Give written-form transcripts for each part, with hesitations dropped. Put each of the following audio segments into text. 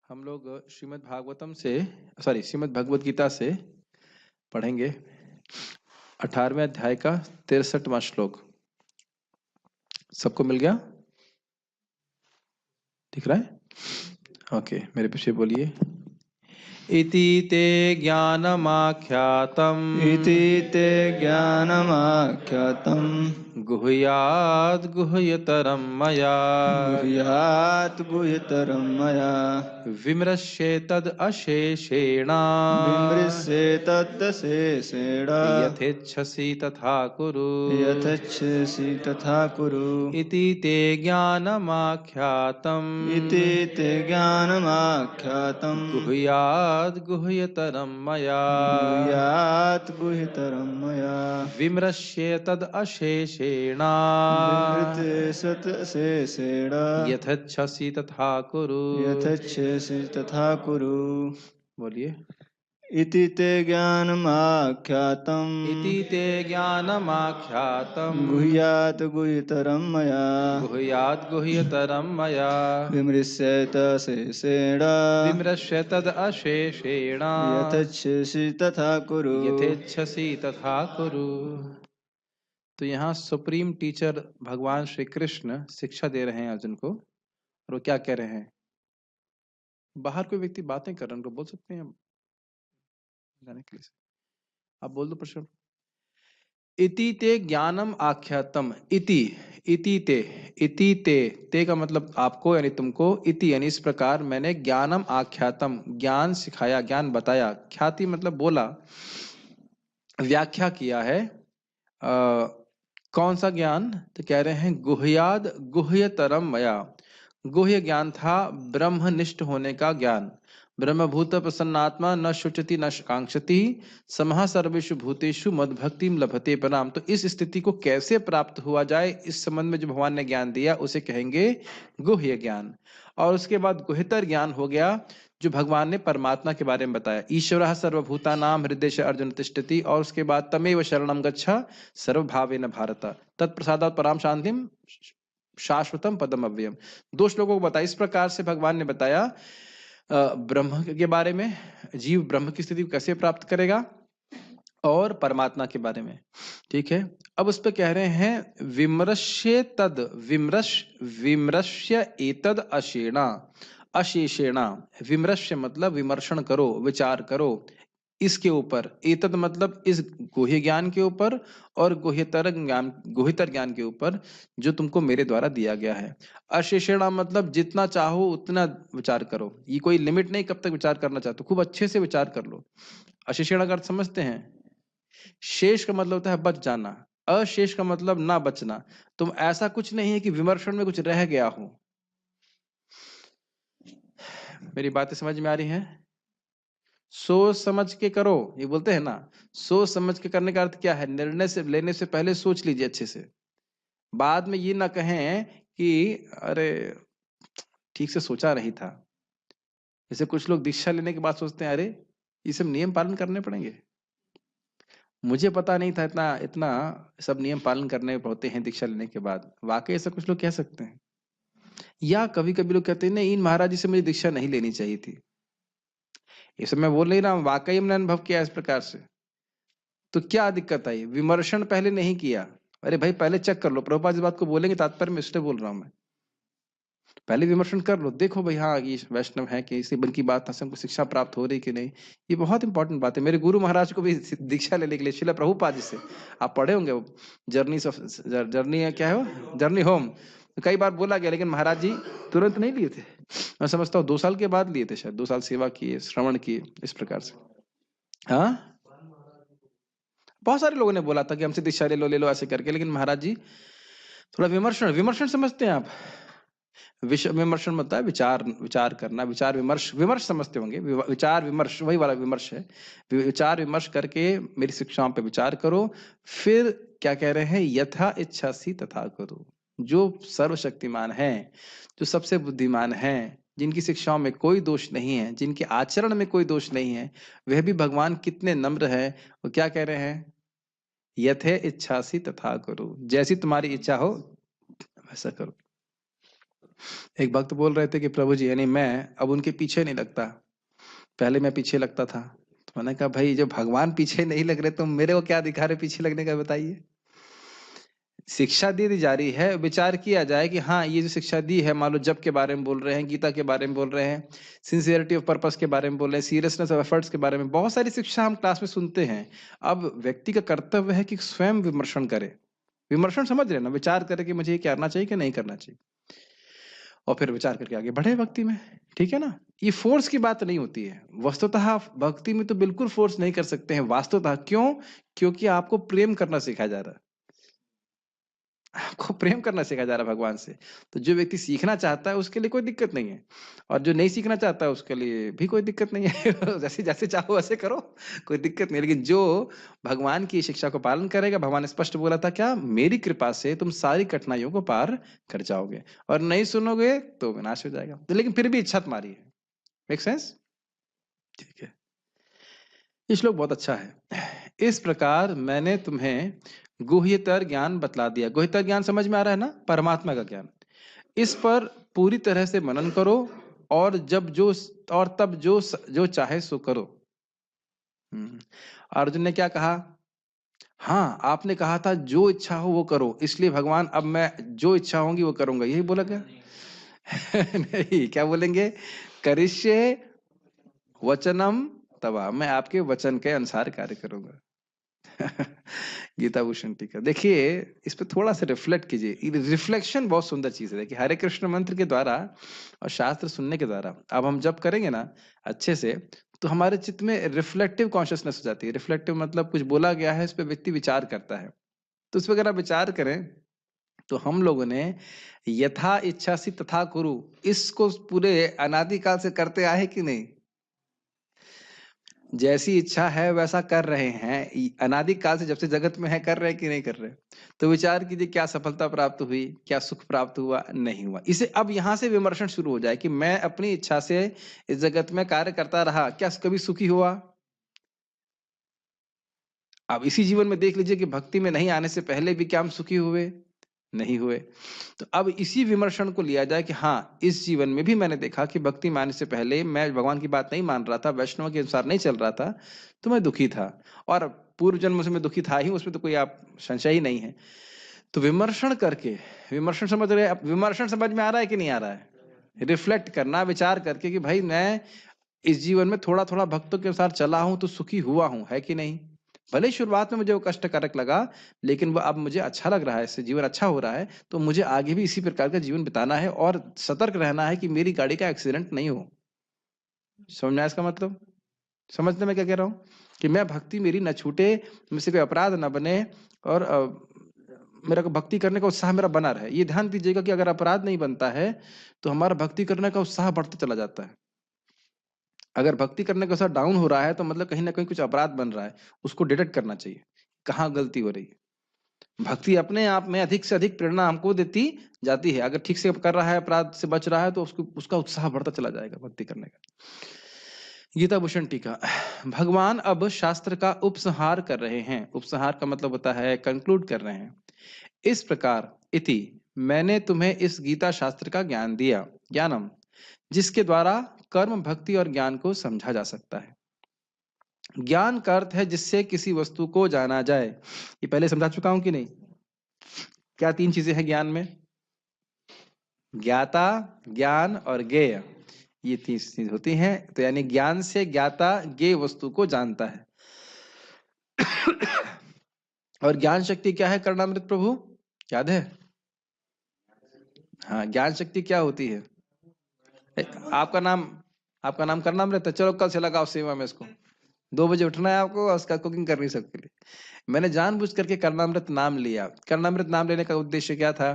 हम लोग श्रीमद् भगवत गीता से पढ़ेंगे 18वें अध्याय का 63वां श्लोक। सबको मिल गया? दिख रहा है? ओके, मेरे पीछे बोलिए। इति ते ज्ञानमाख्यातम् इति ते ज्ञानमाख्यातं गुह्याद् गुह्यतरं मया गुह्यात् गुह्यतरं मया विमृश्येतद् अशेषेण विमृश्येतदशेषेण यथेच्छसि तथा कुरु यथेच्छसि तथा कुरु। इति ते ज्ञानमाख्यातम् इति ते ज्ञानमाख्यातं गुह्याद् गुह्यतरं मया गुह्यात् गुह्यतरं मया विमृश्येतद् अशेषेण विमृश्येतदशेषेण यथेच्छसि तथा कुरु। यथेच्छसि तथा कुरु। बोलिए। इति ते ज्ञानमाख्यातं इति ते ज्ञानमाख्यातम् गुह्यात् गुह्यतरं मया गुह्यात् गुह्यतरं मया विमृश्येतदशेषेण विमृश्येतद् अशेषेण यथेच्छसि तथा कुरु। यथेच्छसि तथा कुरु। तो यहाँ सुप्रीम टीचर भगवान श्री कृष्ण शिक्षा दे रहे हैं अर्जुन को, और वो क्या कह रहे हैं? बाहर कोई व्यक्ति बातें कर रहे हैं, उनको बोल सकते हैं जाने के लिए? आप बोल दो प्रश्न। इति ते ज्ञानम आख्यातम। इति ते का मतलब आपको यानी तुमको, इति यानी इस प्रकार मैंने ज्ञानम आख्यातम ज्ञान सिखाया, ज्ञान बताया। ख्याति मतलब बोला, व्याख्या किया है। कौन सा ज्ञान? तो कह रहे हैं गुह्याद गुह्यतरम मया। गुह्य ज्ञान था ब्रह्मनिष्ठ होने का ज्ञान। ब्रह्मभूत प्रसन्नात्मा न शुचति न कांक्षति समः सर्वेषु भूतेषु मद्भक्तिम लभते पराम। तो इस स्थिति को कैसे प्राप्त हुआ जाए, इस संबंध में जो भगवान ने ज्ञान दिया उसे कहेंगे गुह्य ज्ञान। और उसके बाद गुह्यतर ज्ञान हो गया जो भगवान ने परमात्मा के बारे में बताया। ईश्वरः सर्वभूतानां हृदय से अर्जुन तिष्ठति। और उसके बाद तमेव शरणं गच्छ सर्वभावेन भारत तत्प्रसादात् पराम शांतिम शाश्वतम पदम अव्ययम। दो श्लोकों को बताया। इस प्रकार से भगवान ने बताया ब्रह्म के बारे में, जीव ब्रह्म की स्थिति को कैसे प्राप्त करेगा, और परमात्मा के बारे में। ठीक है, अब उस पर कह रहे हैं विमृश्य तद विमृश्य एतद अशेषेणा। विमृश्य मतलब विमर्शन करो, विचार करो इसके ऊपर। एतद मतलब इस गुह्य ज्ञान के ऊपर, और गुह्यतर ज्ञान के ऊपर जो तुमको मेरे द्वारा दिया गया है। अशेषेणा मतलब जितना चाहो उतना विचार करो, ये कोई लिमिट नहीं कब तक विचार करना चाहते, खूब अच्छे से विचार कर लो। अशेषेणा का अर्थ समझते हैं? शेष का मतलब होता है बच जाना, अशेष का मतलब ना बचना। तुम ऐसा कुछ नहीं है कि विमर्शन में कुछ रह गया हो। मेरी बातें समझ में आ रही हैं? सोच समझ के करो, ये बोलते हैं ना। सोच समझ के करने का अर्थ क्या है? निर्णय से लेने से पहले सोच लीजिए अच्छे से। बाद में ये ना कहें कि अरे ठीक से सोचा नहीं था। जैसे कुछ लोग दीक्षा लेने के बाद सोचते हैं अरे ये सब नियम पालन करने पड़ेंगे, मुझे पता नहीं था इतना इतना सब नियम पालन करने पड़ते हैं दीक्षा लेने के बाद। वाकई ऐसा कुछ लोग कह सकते हैं। या कभी कभी लोग कहते हैं नहीं, इन महाराज जी से मुझे दीक्षा नहीं लेनी चाहिए थी। ये सब मैं बोल नहीं रहा हूं, वाकई हमने अनुभव किया इस प्रकार से। तो क्या दिक्कत आई? विमर्शन पहले नहीं किया। अरे भाई पहले चेक कर लो। प्रभुपाद इस बात को बोलेंगे, तात्पर्य में इसलिए बोल रहा हूं मैं। पहले विमर्शन कर लो, देखो भाई हाँ ये वैष्णव है कि इसी बन की बात हमको शिक्षा प्राप्त हो रही कि नहीं। ये बहुत इंपॉर्टेंट बात है। मेरे गुरु महाराज को भी दीक्षा लेने के लिए श्रील प्रभुपाद जी से आप पढ़े होंगे, वो जर्नी क्या है वो, जर्नी होम, कई बार बोला गया, लेकिन महाराज जी तुरंत नहीं लिए थे। मैं समझता हूँ 2 साल के बाद लिए थे शायद, 2 साल सेवा किए, श्रवण किए, इस प्रकार से। हाँ, बहुत सारे लोगों ने बोला था कि हमसे दीक्षा ले लो ऐसे करके, लेकिन महाराज जी थोड़ा विमर्शन समझते हैं आप? विमर्शन मतलब है विचार करना, विमर्श समझते होंगे। विचार विमर्श वही वाला विमर्श है। विचार विमर्श करके मेरी शिक्षाओं पे विचार करो। फिर क्या कह रहे हैं? यथा इच्छासी तथा करो। जो सर्वशक्तिमान है, जो सबसे बुद्धिमान है, जिनकी शिक्षाओं में कोई दोष नहीं है, जिनके आचरण में कोई दोष नहीं है, वह भी भगवान कितने नम्र है। वो क्या कह रहे हैं? यथे इच्छासी तथा करो। जैसी तुम्हारी इच्छा हो वैसा करो। एक भक्त बोल रहे थे कि प्रभु जी यानी मैं अब उनके पीछे नहीं लगता, पहले मैं पीछे लगता था। तो मैंने कहा भाई जब भगवान पीछे नहीं लग रहे तो मेरे को क्या दिखा रहे पीछे लगने का, बताइए। शिक्षा दी जा रही है, विचार किया जाए कि हाँ ये जो शिक्षा दी है, मान लो जप के बारे में बोल रहे हैं, गीता के बारे में बोल रहे हैं, सिंसियरिटी ऑफ पर्पस के बारे में बोल रहे हैं, सीरियसनेस ऑफ एफर्ट्स के बारे में, बहुत सारी शिक्षा हम क्लास में सुनते हैं। अब व्यक्ति का कर्तव्य है कि स्वयं विमर्शन करे, विमर्शन समझ रहे ना, विचार करे कि मुझे ये करना चाहिए कि नहीं करना चाहिए, और फिर विचार करके आगे बढ़े भक्ति में। ठीक है ना, ये फोर्स की बात नहीं होती है। वस्तुतः भक्ति में तो बिल्कुल फोर्स नहीं कर सकते हैं वास्तुतः। क्यों? क्योंकि आपको प्रेम करना सिखाया जा रहा है, आपको प्रेम करना सिखाया जा रहा है भगवान से। तो जो व्यक्ति सीखना चाहता है उसके लिए कोई दिक्कत नहीं है, और जो नहीं सीखना चाहता है उसके लिए भी कोई दिक्कत नहीं है। जैसे जैसे चाहो वैसे करो, कोई दिक्कत नहीं। लेकिन जो भगवान की शिक्षा को पालन करेगा, भगवान ने स्पष्ट बोला था क्या, मेरी कृपा से तुम सारी कठिनाइयों को पार कर जाओगे, और नहीं सुनोगे तो विनाश हो जाएगा। तो लेकिन फिर भी इच्छा तुम्हारी है। Make sense? ठीक है, ये श्लोक बहुत अच्छा है। इस प्रकार मैंने तुम्हें गुह्यतर ज्ञान बतला दिया। गुह्यतर ज्ञान समझ में आ रहा है ना, परमात्मा का ज्ञान। इस पर पूरी तरह से मनन करो, और तब जो चाहे सो करो। अर्जुन ने क्या कहा? हाँ आपने कहा था जो इच्छा हो वो करो, इसलिए भगवान अब मैं जो इच्छा होंगी वो करूंगा, यही बोला क्या? नहीं, क्या बोलेंगे? करिष्ये वचनम तवा, मैं आपके वचन के अनुसार कार्य करूंगा। गीता भूषण टीका देखिए, इस पे थोड़ा सा रिफ्लेक्ट कीजिए। रिफ्लेक्शन बहुत सुंदर चीज है। देखिए, हरे कृष्ण मंत्र के द्वारा और शास्त्र सुनने के द्वारा अब हम जब करेंगे ना अच्छे से, तो हमारे चित्त में रिफ्लेक्टिव कॉन्शियसनेस हो जाती है। रिफ्लेक्टिव मतलब कुछ बोला गया है, इस पे व्यक्ति विचार करता है। तो इस पर अगर आप विचार करें तो हम लोगों ने यथा इच्छासी तथा कुरु, इसको पूरे अनादिकाल से करते आए कि नहीं? जैसी इच्छा है वैसा कर रहे हैं, अनादिकाल से जब से जगत में है कर रहे हैं कि नहीं कर रहे? तो विचार कीजिए, क्या सफलता प्राप्त हुई, क्या सुख प्राप्त हुआ? नहीं हुआ। इसे अब यहां से विमर्शन शुरू हो जाए कि मैं अपनी इच्छा से इस जगत में कार्य करता रहा, क्या कभी सुखी हुआ? अब इसी जीवन में देख लीजिए कि भक्ति में नहीं आने से पहले भी क्या हम सुखी हुए? नहीं हुए। तो अब इसी विमर्शन को लिया जाए कि हाँ, इस जीवन में भी मैंने देखा कि भक्ति में आने से पहले मैं भगवान की बात नहीं मान रहा था, वैष्णव के अनुसार नहीं चल रहा था, तो मैं दुखी था, और पूर्व जन्म से मैं दुखी था ही, उसमें तो कोई आप संशय ही नहीं है। तो विमर्शन करके, विमर्शन समझ रहे, अब विमर्शन समझ में आ रहा है कि नहीं आ रहा है? रिफ्लेक्ट करना, विचार करके कि भाई मैं इस जीवन में थोड़ा थोड़ा भक्तों के अनुसार चला हूं तो सुखी हुआ हूं, है कि नहीं? भले शुरुआत में मुझे वो कष्टकारक लगा, लेकिन वो अब मुझे अच्छा लग रहा है, इससे जीवन अच्छा हो रहा है, तो मुझे आगे भी इसी प्रकार का जीवन बिताना है, और सतर्क रहना है कि मेरी गाड़ी का एक्सीडेंट नहीं हो। समझ में आया इसका मतलब? समझते मैं क्या कह रहा हूँ? कि मैं भक्ति मेरी न छूटे, मुझसे कोई अपराध न बने, और मेरा भक्ति करने का उत्साह मेरा बना रहे। ये ध्यान दीजिएगा कि अगर अपराध नहीं बनता है तो हमारा भक्ति करने का उत्साह बढ़ता चला जाता है। अगर भक्ति करने का उत्साह डाउन हो रहा है तो मतलब कहीं ना कहीं कुछ अपराध बन रहा है, उसको डिटेक्ट करना चाहिए, कहाँ गलती हो रही है। भक्ति अपने आप में अधिक से अधिक प्रेरणा हमको देती जाती है। अगर ठीक से कर रहा है, अपराध से बच रहा है, तो उसका उत्साह बढ़ता चला जाएगा भक्ति करने का। गीता भूषण टीका। भगवान अब शास्त्र का उपसंहार कर रहे हैं। उपसंहार का मतलब होता है कंक्लूड कर रहे हैं। इस प्रकार इति, मैंने तुम्हें इस गीता शास्त्र का ज्ञान दिया, ज्ञानम, जिसके द्वारा कर्म, भक्ति और ज्ञान को समझा जा सकता है। ज्ञान का अर्थ है जिससे किसी वस्तु को जाना जाए। ये पहले समझा चुका हूं कि नहीं? क्या तीन चीजें हैं ज्ञान में? ज्ञाता, ज्ञान और ज्ञेय, ये तीन चीज होती हैं। तो यानी ज्ञान से ज्ञाता ज्ञेय वस्तु को जानता है। और ज्ञान शक्ति क्या है कर्णामृत प्रभु, याद है? हाँ, ज्ञान शक्ति क्या होती है? आपका नाम कर्णामृत है। चलो कल से लगाओ सेवा में इसको। 2 बजे उठना है आपको, और उसका कुकिंग करनी सबके लिए। मैंने जानबूझ करके कर्णामृत नाम लिया। कर्णामृत नाम लेने का उद्देश्य क्या था?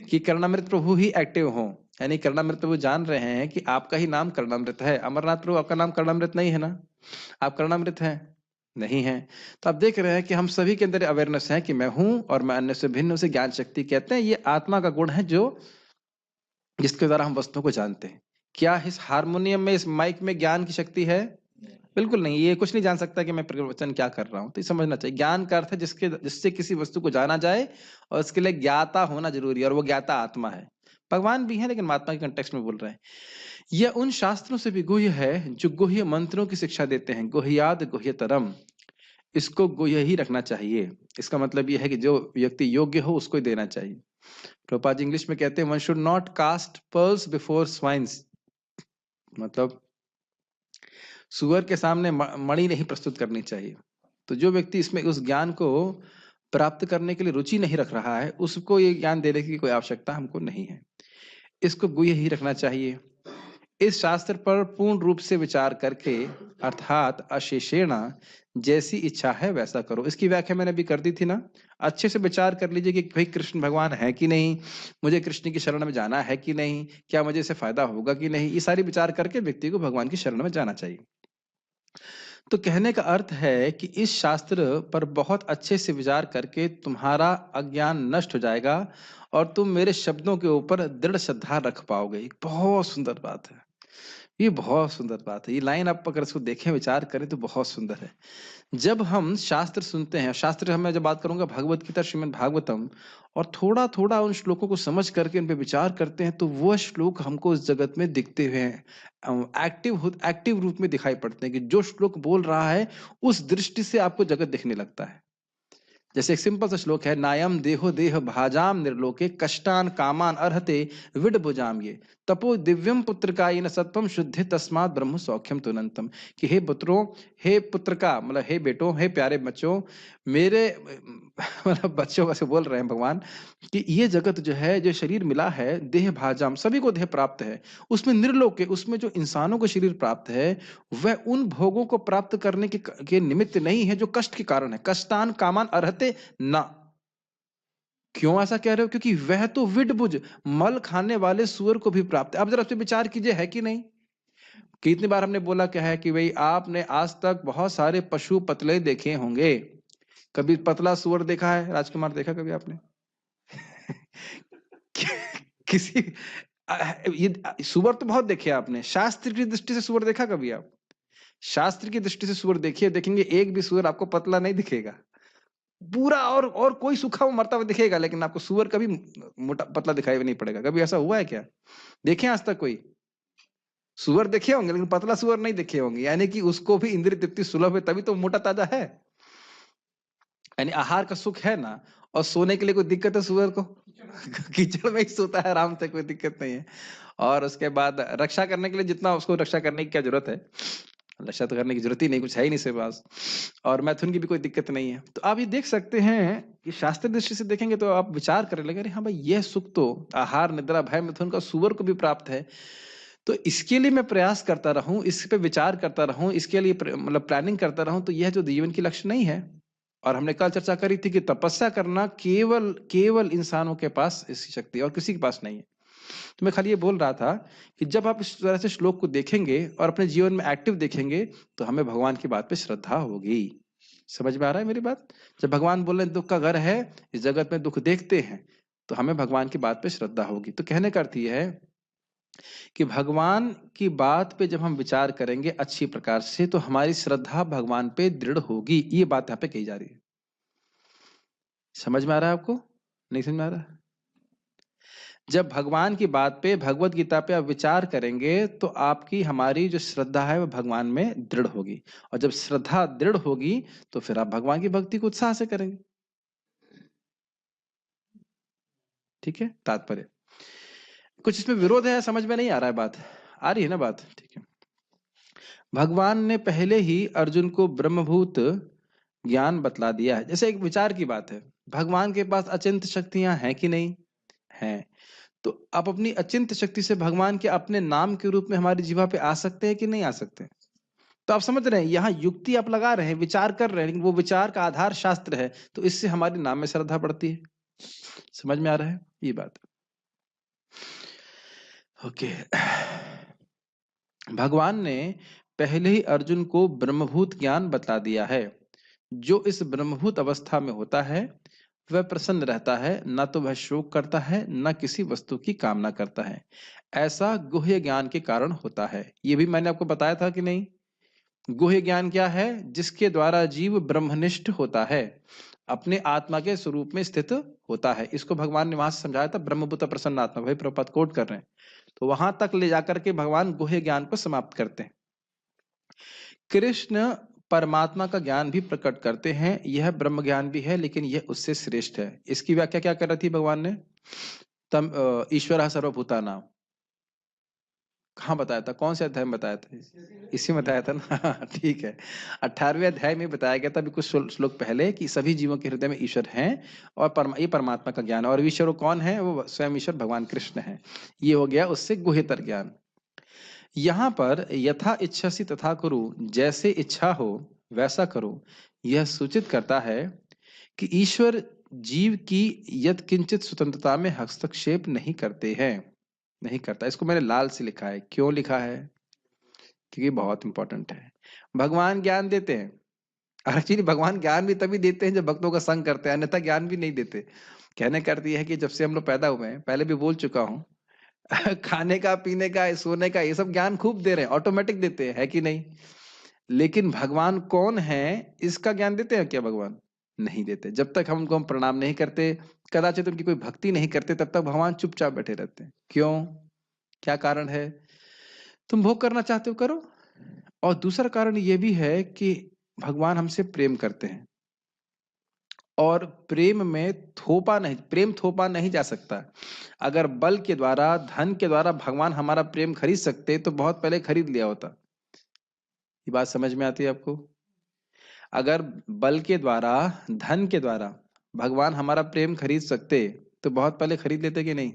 कि कर्णामृत प्रभु ही एक्टिव हो, यानी कर्णामृत प्रभु जान रहे हैं कि आपका ही नाम कर्णामृत है। अमरनाथ प्रभु, आपका नाम कर्णामृत नहीं है ना? आप कर्णामृत हैं? नहीं है। तो आप देख रहे हैं कि हम सभी के अंदर अवेयरनेस है कि मैं हूं और मैं अन्य से भिन्न, उसे ज्ञान शक्ति कहते हैं। ये आत्मा का गुण है जो जिसके द्वारा हम वस्तुओं को जानते हैं। क्या इस हारमोनियम में, इस माइक में ज्ञान की शक्ति है? बिल्कुल नहीं, ये कुछ नहीं जान सकता कि मैं प्रवचन क्या कर रहा हूँ। तो ये समझना चाहिए, ज्ञान का अर्थ है जिससे किसी वस्तु को जाना जाए और उसके लिए ज्ञाता होना जरूरी है, और वो ज्ञाता आत्मा है। भगवान भी है लेकिन महात्मा के कंटेक्स्ट में बोल रहे हैं। यह उन शास्त्रों से भी गुह्य है जो गुह्य मंत्रों की शिक्षा देते हैं। गुह्याद गुह्यतरम, इसको गुह्य ही रखना चाहिए। इसका मतलब यह है कि जो व्यक्ति योग्य हो उसको ही देना चाहिए। प्रभुपाद जी इंग्लिश में कहते हैं one should not cast pearls before swines, मतलब सुअर के सामने मणि नहीं प्रस्तुत करनी चाहिए। तो जो व्यक्ति इसमें उस ज्ञान को प्राप्त करने के लिए रुचि नहीं रख रहा है, उसको ये ज्ञान देने की कोई आवश्यकता हमको नहीं है। इसको गुह्य ही रखना चाहिए। इस शास्त्र पर पूर्ण रूप से विचार करके, अर्थात अशेषेण, जैसी इच्छा है वैसा करो। इसकी व्याख्या मैंने अभी कर दी थी ना। अच्छे से विचार कर लीजिए कि भाई कृष्ण भगवान है कि नहीं, मुझे कृष्ण की शरण में जाना है कि नहीं, क्या मुझे इससे फायदा होगा कि नहीं। ये सारी विचार करके व्यक्ति को भगवान की शरण में जाना चाहिए। तो कहने का अर्थ है कि इस शास्त्र पर बहुत अच्छे से विचार करके तुम्हारा अज्ञान नष्ट हो जाएगा और तुम मेरे शब्दों के ऊपर दृढ़ श्रद्धा रख पाओगे। एक बहुत सुंदर बात है, ये बहुत सुंदर बात है। ये लाइन आप अगर इसको देखें, विचार करें तो बहुत सुंदर है। जब हम शास्त्र सुनते हैं, शास्त्र मैं जब बात करूंगा भगवत गीता, श्रीमद् भागवतम, और थोड़ा थोड़ा उन श्लोकों को समझ करके उन पे विचार करते हैं, तो वह श्लोक हमको इस जगत में दिखते हुए एक्टिव रूप में दिखाई पड़ते हैं कि जो श्लोक बोल रहा है उस दृष्टि से आपको जगत दिखने लगता है। जैसे एक सिंपल सा श्लोक है, नायम देहो देह भाजाम निर्लोके कष्टान कामान अर्हते विड भुजाम ये तपो दिव्यम पुत्रकायेन सत्वम शुद्धि तस्मात् ब्रह्म सौख्यम तुनंतम। कि हे पुत्रों, हे पुत्र का मतलब हे बेटों, हे प्यारे बच्चों, मेरे मतलब बच्चों वैसे बोल रहे हैं भगवान कि ये जगत जो है, जो शरीर मिला है, देह भाजाम, सभी को देह प्राप्त है, उसमें निर्लोके, उसमें जो इंसानों को शरीर प्राप्त है वह उन भोगों को प्राप्त करने के निमित्त नहीं है जो कष्ट के कारण है। कष्टान कामान अर्हते ना। क्यों ऐसा कह रहे हो? क्योंकि वह तो विडबुज, मल खाने वाले सुअर को भी प्राप्त है। अब जरा विचार कीजिए, है कि नहीं? कितनी बार हमने बोला क्या है कि भाई आपने आज तक बहुत सारे पशु पतले देखे होंगे, कभी पतला सुअर देखा है? राजकुमार देखा कभी आपने? किसी ये सुअर तो बहुत देखे आपने, शास्त्र की दृष्टि से सुअर देखा कभी आप? शास्त्र की दृष्टि से सुअर देखिए, देखेंगे एक भी सुअर आपको पतला नहीं दिखेगा, पूरा और कोई सूखा हुआ मरता हुआ दिखेगा, लेकिन आपको सुअर कभी मोटा पतला दिखाई नहीं पड़ेगा। कभी ऐसा हुआ है क्या? देखे आज तक कोई? सुअर देखे होंगे लेकिन पतला सुअर नहीं देखे होंगे, यानी कि उसको भी इंद्रिय तृप्ति सुलभ है, तभी तो मोटा ताजा है। यानी आहार का सुख है ना, और सोने के लिए कोई दिक्कत है सुअर को? कीचड़ में ही सोता है आराम से, कोई दिक्कत नहीं है। और उसके बाद रक्षा करने के लिए, जितना उसको रक्षा करने की क्या जरूरत है, रक्षा तो करने की जरूरत ही नहीं, कुछ है ही नहीं इसके पास, और मैथुन की भी कोई दिक्कत नहीं है। तो आप ये देख सकते हैं कि शास्त्र दृष्टि से देखेंगे तो आप विचार करने लगे, अरे हाँ भाई, यह सुख तो आहार निद्रा भय मिथुन का सुअर को भी प्राप्त है। तो इसके लिए मैं प्रयास करता रहूं, इस पे विचार करता रहूं, इसके लिए मतलब प्लानिंग करता रहूं, तो यह जो जीवन की लक्ष्य नहीं है। और हमने कल चर्चा करी थी कि तपस्या करना केवल इंसानों के पास इसकी शक्ति है और किसी के पास नहीं है। तो मैं खाली ये बोल रहा था कि जब आप इस तरह से श्लोक को देखेंगे और अपने जीवन में एक्टिव देखेंगे, तो हमें भगवान की बात पे श्रद्धा होगी। समझ में आ रहा है मेरी बात? जब भगवान बोल रहे हैं दुख का घर है, इस जगत में दुख देखते हैं, तो हमें भगवान की बात पे श्रद्धा होगी। तो कहने का अर्थ यह है कि भगवान की बात पे जब हम विचार करेंगे अच्छी प्रकार से, तो हमारी श्रद्धा भगवान पे दृढ़ होगी। ये बात यहाँ पे कही जा रही है। समझ में आ रहा है आपको? नहीं समझ में आ रहा? जब भगवान की बात पे, भगवत गीता पे आप विचार करेंगे, तो आपकी हमारी जो श्रद्धा है वो भगवान में दृढ़ होगी। और जब श्रद्धा दृढ़ होगी तो फिर आप भगवान की भक्ति को उत्साह से करेंगे। ठीक है, तात्पर्य कुछ इसमें विरोध है? समझ में नहीं आ रहा है बात? आ रही है ना बात? ठीक है। भगवान ने पहले ही अर्जुन को ब्रह्मभूत ज्ञान बतला दिया है। जैसे एक विचार की बात है, भगवान के पास अचिंत शक्तियां हैं कि नहीं हैं? तो आप अपनी अचिंत शक्ति से भगवान के अपने नाम के रूप में हमारी जीवा पे आ सकते हैं कि नहीं आ सकते? तो आप समझ रहे हैं, यहाँ युक्ति आप लगा रहे हैं, विचार कर रहे हैं, लेकिन वो विचार का आधार शास्त्र है, तो इससे हमारी नाम में श्रद्धा बढ़ती है। समझ में आ रहा है ये बात? ओके। भगवान ने पहले ही अर्जुन को ब्रह्मभूत ज्ञान बतला दिया है। जो इस ब्रह्मभूत अवस्था में होता है वह प्रसन्न रहता है, न तो वह शोक करता है, न किसी वस्तु की कामना करता है। ऐसा गुह्य ज्ञान के कारण होता है। ये भी मैंने आपको बताया था कि नहीं? गुह्य ज्ञान क्या है? जिसके द्वारा जीव ब्रह्मनिष्ठ होता है, अपने आत्मा के स्वरूप में स्थित होता है। इसको भगवान ने वहां से समझाया था, ब्रह्मभूत प्रसन्न आत्मा, भाई प्रभुपाद कोट कर रहे हैं। तो वहां तक ले जाकर के भगवान गुह्य ज्ञान को समाप्त करते हैं। कृष्ण परमात्मा का ज्ञान भी प्रकट करते हैं, यह ब्रह्म ज्ञान भी है, लेकिन यह उससे श्रेष्ठ है। इसकी व्याख्या क्या कर रही थी भगवान ने? तम ईश्वर सर्वभूतानां, कहाँ बताया था? कौन से अध्याय में बताया था? इसी में बताया था ना? ठीक है, 18वें अध्याय में बताया गया था अभी कुछ श्लोक पहले कि सभी जीवों के हृदय में ईश्वर हैं और ये परमात्मा का ज्ञान है। और ईश्वर कौन है? वो स्वयं ईश्वर भगवान कृष्ण है। ये हो गया उससे गुह्यतर ज्ञान। यहाँ पर यथा इच्छसि तथा कुरु, जैसे इच्छा हो वैसा करो, यह सूचित करता है कि ईश्वर जीव की यत किंचित स्वतंत्रता में हस्तक्षेप नहीं करते हैं, नहीं करता। इसको मैंने लाल से लिखा है। क्यों लिखा है? क्योंकि बहुत इंपॉर्टेंट है। भगवान ज्ञान देते हैं, और एक्चुअली भगवान ज्ञान भी तभी देते हैं जब भक्तों का संग करते हैं, अन्यथा ज्ञान भी नहीं देते। कहने का अर्थ यह है कि जब से हम लोग पैदा हुए हैं, पहले भी बोल चुका हूँ, खाने का, पीने का, सोने का, ये सब ज्ञान खूब दे रहे हैं, ऑटोमेटिक देते हैं, है कि नहीं? लेकिन भगवान कौन है इसका ज्ञान देते हैं क्या भगवान? नहीं देते। जब तक हम उनको प्रणाम नहीं करते, कदाचित उनकी कोई भक्ति नहीं करते, तब तक भगवान चुपचाप बैठे रहते हैं। क्यों? क्या कारण है? तुम भोग करना चाहते हो, करो। और दूसरा कारण ये भी है कि भगवान हमसे प्रेम करते हैं, और प्रेम में प्रेम थोपा नहीं जा सकता। अगर बल के द्वारा, धन के द्वारा भगवान हमारा प्रेम खरीद सकते तो बहुत पहले खरीद लिया होता। ये बात समझ में आती है आपको? अगर बल के द्वारा, धन के द्वारा भगवान हमारा प्रेम खरीद सकते तो बहुत पहले खरीद लेते कि नहीं?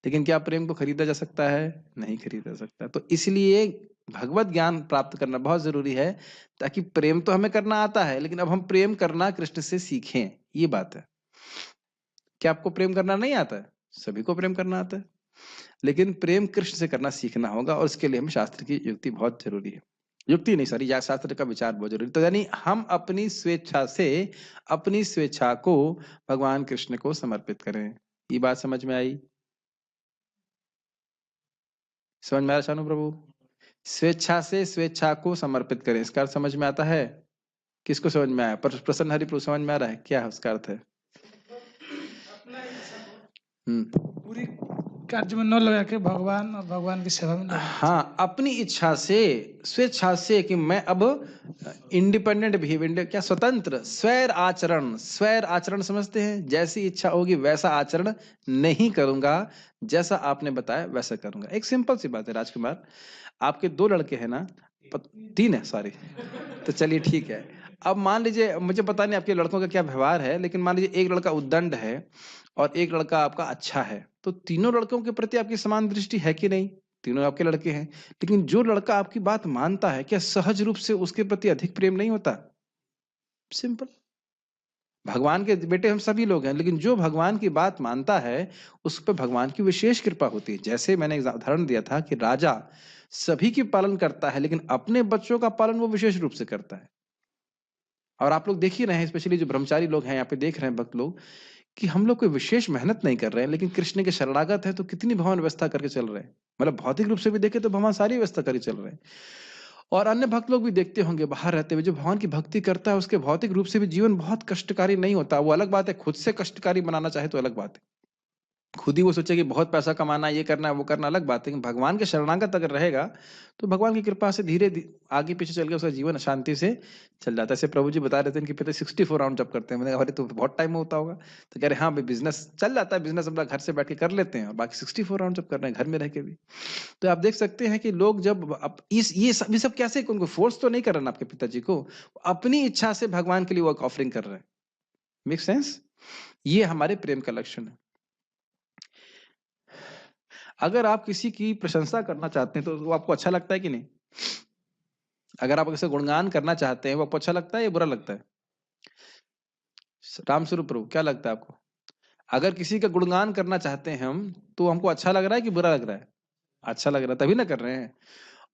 लेकिन क्या प्रेम को खरीदा जा सकता है? नहीं खरीदा जा सकता। तो इसलिए भगवत ज्ञान प्राप्त करना बहुत जरूरी है, ताकि प्रेम तो हमें करना आता है, लेकिन अब हम प्रेम करना कृष्ण से सीखें। ये बात है। क्या आपको प्रेम करना नहीं आता है? सभी को प्रेम करना आता है, लेकिन प्रेम कृष्ण से करना सीखना होगा, और इसके लिए हमें शास्त्र की युक्ति बहुत जरूरी है। युक्ति नहीं, सॉरी, या शास्त्र का विचार बहुत जरूरी। तो यानी हम अपनी स्वेच्छा से, अपनी स्वेच्छा को भगवान कृष्ण को समर्पित करें। ये बात समझ में आई? समझ में आया शानू प्रभु? स्वेच्छा से स्वेच्छा को समर्पित करें, इसका अर्थ समझ में आता है? किसको समझ में आया? प्रसन्न हरिप्रभु समझ में आ रहा है क्या उसका अर्थ है? पूरी कार्य में न लगा के भगवान और भगवान की सेवा में लगा। हाँ, अपनी इच्छा से, स्वेच्छा से, कि मैं अब इंडिपेंडेंट बिहेवियर, क्या स्वतंत्र, स्वैर आचरण, स्वैर आचरण समझते हैं? जैसी इच्छा होगी वैसा आचरण नहीं करूंगा, जैसा आपने बताया वैसा करूंगा। एक सिंपल सी बात है राजकुमार, आपके 2 लड़के हैं ना? 3 है, सॉरी। तो चलिए ठीक है। अब मान लीजिए, मुझे पता नहीं आपके लड़कों का क्या व्यवहार है, लेकिन मान लीजिए एक लड़का उद्दंड है और एक लड़का आपका अच्छा है, तो तीनों लड़कों के प्रति आपकी समान दृष्टि है कि नहीं? तीनों आपके लड़के हैं, लेकिन जो लड़का आपकी बात मानता है, क्या सहज रूप से उसके प्रति अधिक प्रेम नहीं होता? सिंपल। भगवान के बेटे हम सभी लोग हैं, लेकिन जो भगवान की बात मानता है उस पर भगवान की विशेष कृपा होती है। जैसे मैंने एक उदाहरण दिया था कि राजा सभी की पालन करता है, लेकिन अपने बच्चों का पालन वो विशेष रूप से करता है। और आप लोग देख ही रहे हैं, स्पेशली जो ब्रह्मचारी लोग हैं यहाँ पे, देख रहे हैं भक्त लोग, कि हम लोग कोई विशेष मेहनत नहीं कर रहे हैं, लेकिन कृष्ण के शरणागत है तो कितनी भगवान व्यवस्था करके चल रहे हैं। मतलब भौतिक रूप से भी देखे तो भगवान सारी व्यवस्था करके चल रहे हैं। और अन्य भक्त लोग भी देखते होंगे बाहर रहते हुए, जो भगवान की भक्ति करता है उसके भौतिक रूप से भी जीवन बहुत कष्टकारी नहीं होता। वो अलग बात है, खुद से कष्टकारी बनाना चाहे तो अलग बात है, खुद ही वो सोचे कि बहुत पैसा कमाना, ये करना, वो करना, अलग बात है। लेकिन भगवान के शरणागत अगर रहेगा तो भगवान की कृपा से धीरे आगे पीछे चल के उसका जीवन शांति से चल जाता है। ऐसे प्रभु जी बता रहे थे, इनके पिता 64 राउंड जब करते हैं। मैंने कहा अरे तो बहुत टाइम होता होगा, तो कह रहे हाँ भाई, बिजनेस चल जाता है, बिजनेस अपना घर से बैठ के कर लेते हैं, और बाकी 64 राउंड जब कर रहे हैं घर में रह के भी। तो आप देख सकते हैं कि लोग जब ये सब कैसे, उनको फोर्स तो नहीं कर रहे ना आपके पिताजी को, अपनी इच्छा से भगवान के लिए वो ऑफरिंग कर रहे हैं। Make sense? ये हमारे प्रेम का लक्षण है। अगर आप किसी की प्रशंसा करना चाहते हैं तो वो आपको अच्छा लगता है कि नहीं? अगर आप किसी गुणगान करना चाहते हैं, वो आपको अच्छा लगता है या बुरा लगता है? राम स्वरूप प्रभु, क्या लगता है आपको? अगर किसी का गुणगान करना चाहते हैं हम, तो हमको अच्छा लग रहा है कि बुरा लग रहा है? अच्छा लग रहा है, तभी ना कर रहे हैं।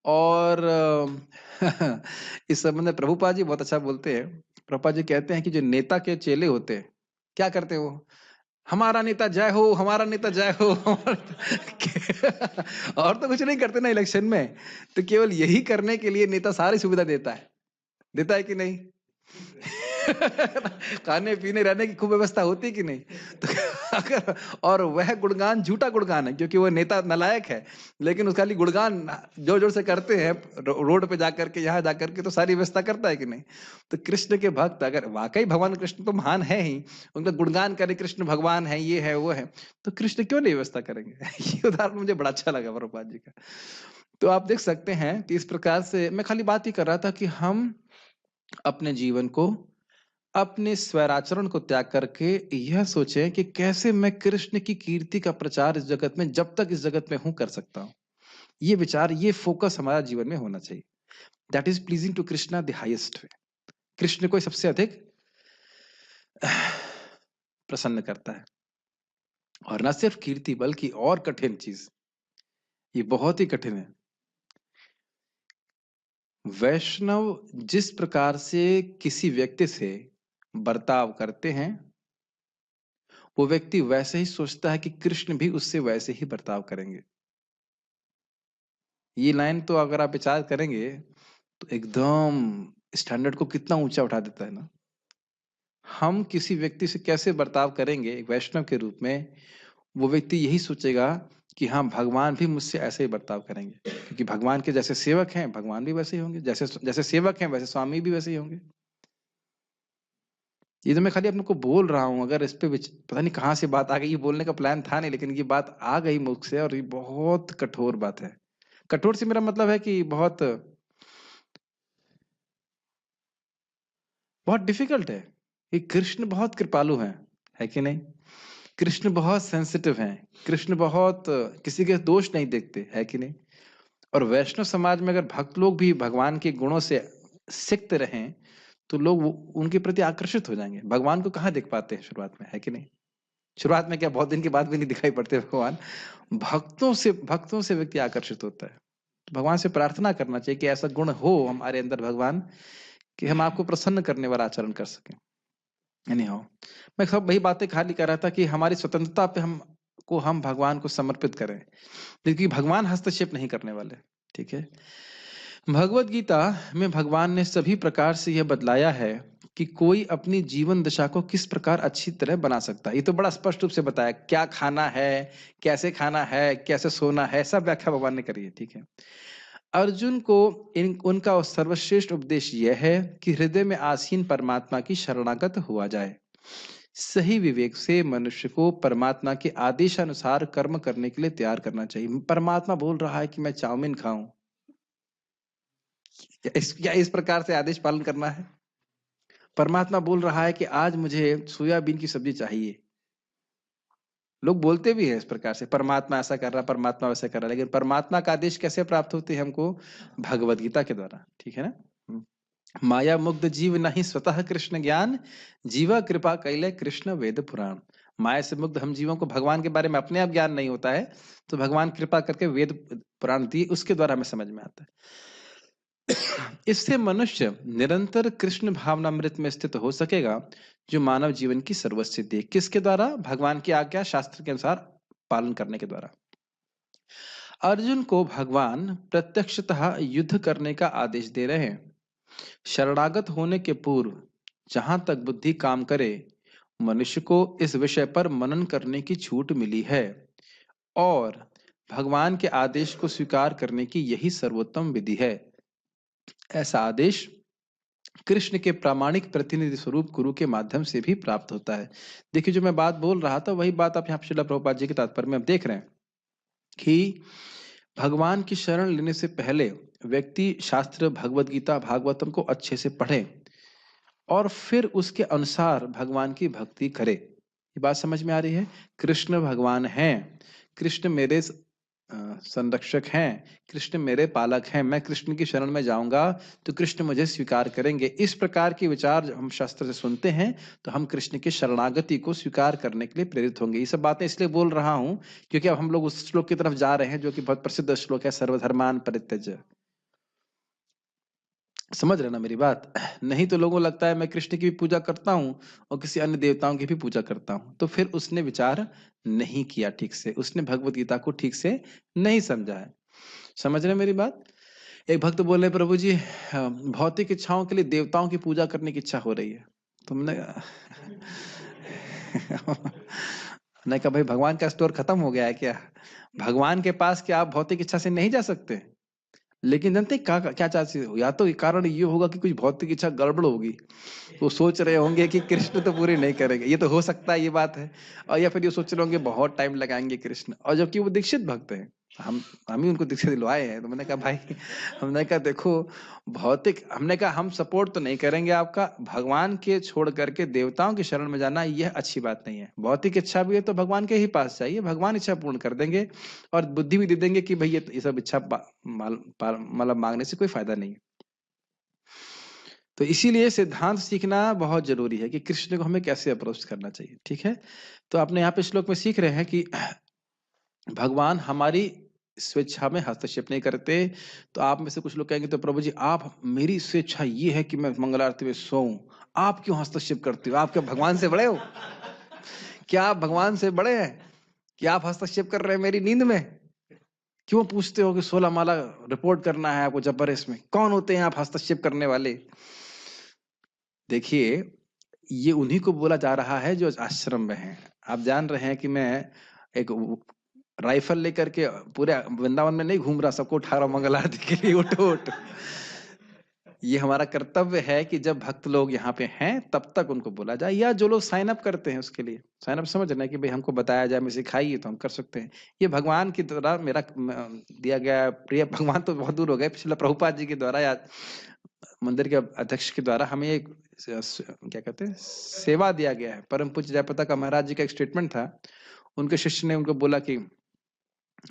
और इस संबंध में प्रभुपाद जी बहुत अच्छा बोलते हैं। प्रभुपाद जी कहते हैं कि जो नेता के चेले होते हैं, क्या करते हैं वो? हमारा नेता जय हो, हमारा नेता जय हो, और तो कुछ नहीं करते ना इलेक्शन में, तो केवल यही करने के लिए नेता सारी सुविधा देता है कि नहीं? खाने पीने रहने की खूब व्यवस्था होती कि नहीं? तो अगर, और वह गुणगान झूठा गुणगान है, क्योंकि वो नेता नालायक है, लेकिन उसका खाली गुणगान जोर जोर से करते हैं रोड पे जाकर के, यहाँ जाकर के, तो सारी व्यवस्था करता है कि नहीं? तो कृष्ण के भक्त अगर वाकई भगवान कृष्ण तो महान है ही, उनका गुणगान करे कृष्ण भगवान है, ये है वो है, तो कृष्ण क्यों नहीं व्यवस्था करेंगे? ये उदाहरण मुझे बड़ा अच्छा लगा प्रभुपाद जी का। तो आप देख सकते हैं कि इस प्रकार से मैं खाली बात ही कर रहा था कि हम अपने जीवन को, अपने स्वैराचरण को त्याग करके यह सोचें कि कैसे मैं कृष्ण की कीर्ति का प्रचार इस जगत में, जब तक इस जगत में हूं, कर सकता हूं। ये विचार, ये फोकस हमारा जीवन में होना चाहिए। That is pleasing to Krishna the highest way. Krishna को सबसे अधिक प्रसन्न करता है। और न सिर्फ कीर्ति, बल्कि और कठिन चीज, ये बहुत ही कठिन है, वैष्णव जिस प्रकार से किसी व्यक्ति से बर्ताव करते हैं, वो व्यक्ति वैसे ही सोचता है कि कृष्ण भी उससे वैसे ही बर्ताव करेंगे। ये लाइन तो अगर आप विचार करेंगे तो एकदम स्टैंडर्ड को कितना ऊंचा उठा देता है ना। हम किसी व्यक्ति से कैसे बर्ताव करेंगे एक वैष्णव के रूप में, वो व्यक्ति यही सोचेगा कि हाँ, भगवान भी मुझसे ऐसे ही बर्ताव करेंगे, क्योंकि भगवान के जैसे सेवक हैं भगवान भी वैसे ही होंगे, जैसे जैसे सेवक हैं वैसे स्वामी भी वैसे ही होंगे। ये तो मैं खाली अपने को बोल रहा हूँ, अगर इस पे पता नहीं कहाँ से बात आ गई, ये बोलने का प्लान था नहीं, लेकिन ये बात आ गई मुख से, और ये बहुत कठोर बात है। कठोर से मेरा मतलब है कि बहुत बहुत डिफिकल्ट है। ये कृष्ण बहुत कृपालु है कि नहीं? कृष्ण बहुत सेंसिटिव हैं, कृष्ण बहुत किसी के दोष नहीं देखते, है कि नहीं? और वैष्णव समाज में अगर भक्त लोग भी भगवान के गुणों से सिकते रहें, तो लोग उनके प्रति आकर्षित हो जाएंगे। भगवान को कहाँ देख पाते हैं शुरुआत में, है कि नहीं? शुरुआत में क्या, बहुत दिन के बाद भी नहीं दिखाई पड़ते भगवान। भक्तों से व्यक्ति आकर्षित होता है। तो भगवान से प्रार्थना करना चाहिए कि ऐसा गुण हो हमारे अंदर भगवान, कि हम आपको प्रसन्न करने वाला आचरण कर सकें। एनीहाउ, मैं सब वही बातें खाली कर रहा था कि हमारी स्वतंत्रता पे हम भगवान को समर्पित करें, क्योंकि भगवान हस्तक्षेप नहीं करने वाले। ठीक है, भगवत गीता में भगवान ने सभी प्रकार से यह बतलाया है कि कोई अपनी जीवन दशा को किस प्रकार अच्छी तरह बना सकता है। ये तो बड़ा स्पष्ट रूप से बताया, क्या खाना है, कैसे सोना है, सब व्याख्या भगवान ने करी है। ठीक है, अर्जुन को उनका सर्वश्रेष्ठ उपदेश यह है कि हृदय में आसीन परमात्मा की शरणागत हुआ जाए। सही विवेक से मनुष्य को परमात्मा के आदेशानुसार कर्म करने के लिए तैयार करना चाहिए। परमात्मा बोल रहा है कि मैं चाउमीन खाऊं, क्या इस प्रकार से आदेश पालन करना है? परमात्मा बोल रहा है कि आज मुझे सोयाबीन की सब्जी चाहिए। लोग बोलते भी है इस प्रकार से, परमात्मा ऐसा कर रहा, परमात्मा वैसा कर रहा, लेकिन परमात्मा का आदेश कैसे प्राप्त होते हैं हमको? भगवत गीता के द्वारा। ठीक है ना? माया मुग्ध जीव नहीं स्वतः कृष्ण ज्ञान, जीवा कृपा कैले कृष्ण वेद पुराण। माया से मुग्ध हम जीवों को भगवान के बारे में अपने आप ज्ञान नहीं होता है, तो भगवान कृपा करके वेद पुराण दिए, उसके द्वारा हमें समझ में आता है। इससे मनुष्य निरंतर कृष्ण भावनामृत में स्थित हो सकेगा, जो मानव जीवन की सर्वस्व सिद्धि। किसके द्वारा? भगवान की आज्ञा शास्त्र के अनुसार पालन करने के द्वारा। अर्जुन को भगवान प्रत्यक्षतः युद्ध करने का आदेश दे रहे हैं। शरणागत होने के पूर्व जहां तक बुद्धि काम करे, मनुष्य को इस विषय पर मनन करने की छूट मिली है, और भगवान के आदेश को स्वीकार करने की यही सर्वोत्तम विधि है। ऐसा आदेश कृष्ण के प्रामाणिक प्रतिनिधि स्वरूप गुरु के माध्यम से भी प्राप्त होता है। देखिए, जो मैं बात बोल रहा था वही बात आप यहाँ श्रील प्रभुपाद जी के तात्पर्य में आप देख रहे हैं कि भगवान की शरण लेने से पहले व्यक्ति शास्त्र, भगवत गीता, भागवतम को अच्छे से पढ़े और फिर उसके अनुसार भगवान की भक्ति करे। ये बात समझ में आ रही है? कृष्ण भगवान हैं, कृष्ण मेरे संरक्षक हैं, कृष्ण मेरे पालक हैं, मैं कृष्ण की शरण में जाऊंगा तो कृष्ण मुझे स्वीकार करेंगे। इस प्रकार के विचार हम शास्त्र से सुनते हैं तो हम कृष्ण की शरणागति को स्वीकार करने के लिए प्रेरित होंगे। ये सब बातें इसलिए बोल रहा हूं क्योंकि अब हम लोग उस श्लोक की तरफ जा रहे हैं जो कि बहुत प्रसिद्ध श्लोक है, सर्वधर्मान परित्यज्य। समझ रहे ना मेरी बात? नहीं तो लोगों को लगता है मैं कृष्ण की भी पूजा करता हूँ और किसी अन्य देवताओं की भी पूजा करता हूँ, तो फिर उसने विचार नहीं किया ठीक से, उसने भगवत गीता को ठीक से नहीं समझा है। समझ रहे हैं मेरी बात? एक भक्त बोले प्रभु जी भौतिक इच्छाओं के लिए देवताओं की पूजा करने की इच्छा हो रही है। तुमने मैंने कहा भाई भगवान का स्टोर खत्म हो गया है क्या? भगवान के पास क्या आप भौतिक इच्छा से नहीं जा सकते? लेकिन जानते क्या क्या चाहते हो? या तो कारण ये होगा कि कुछ भौतिक इच्छा गड़बड़ होगी, वो सोच रहे होंगे कि कृष्ण तो पूरी नहीं करेंगे, ये तो हो सकता है, ये बात है। और या फिर ये सोच रहे होंगे बहुत टाइम लगाएंगे कृष्ण, और जबकि वो दीक्षित भक्त हैं, हम ही उनको दीक्षा दिलवाए हैं। तो मैंने कहा भाई, हमने कहा देखो भौतिक, हमने कहा हम सपोर्ट तो नहीं करेंगे आपका, भगवान के छोड़ करके देवताओं की शरण में जाना यह अच्छी बात नहीं है। भौतिक इच्छा भी है तो भगवान के ही पास चाहिए, भगवान इच्छा पूर्ण कर देंगे और बुद्धि भी दे देंगे कि भाई ये सब इच्छा मतलब मांगने से कोई फायदा नहीं है। तो इसीलिए सिद्धांत सीखना बहुत जरूरी है कि कृष्ण को हमें कैसे अप्रोच करना चाहिए। ठीक है, तो आपने यहाँ पे श्लोक में सीख रहे हैं कि भगवान हमारी स्वेच्छा में हस्तक्षेप नहीं करते। तो आप में से कुछ लोग कहेंगे तो प्रभु जी आप, मेरी स्वेच्छा ये है कि मैं मंगल आरती में सोऊं, आप क्यों हस्तक्षेप करते हो? आप क्या भगवान से बड़े हो? क्या आप भगवान से बड़े हैं कि आप हस्तक्षेप कर रहे हैं मेरी नींद में? क्यों पूछते हो कि 16 माला रिपोर्ट करना है आपको जबरदस्त में? कौन होते हैं आप हस्तक्षेप करने वाले? देखिए, ये उन्हीं को बोला जा रहा है जो आश्रम में हैं। आप जान रहे हैं कि मैं एक राइफल लेकर के पूरे वृंदावन में नहीं घूम रहा, सबको उठा रहा मंगल आरती के लिए, उठो उठो। ये हमारा कर्तव्य है कि जब भक्त लोग यहाँ पे हैं तब तक उनको बोला जाए, या जो लोग साइन अप करते हैं उसके लिए साइन अप समझ रहे हैं कि भाई हमको बताया जाए, हमें सिखाइए तो हम कर सकते हैं। ये भगवान की द्वारा मेरा दिया गया प्रिय, भगवान तो बहुत दूर हो गए, पिछले प्रभुपाद जी के द्वारा या मंदिर के अध्यक्ष के द्वारा हमें एक क्या कहते हैं सेवा दिया गया है। परम पूज्य जयप्रता का महाराज जी का एक स्टेटमेंट था, उनके शिष्य ने उनको बोला कि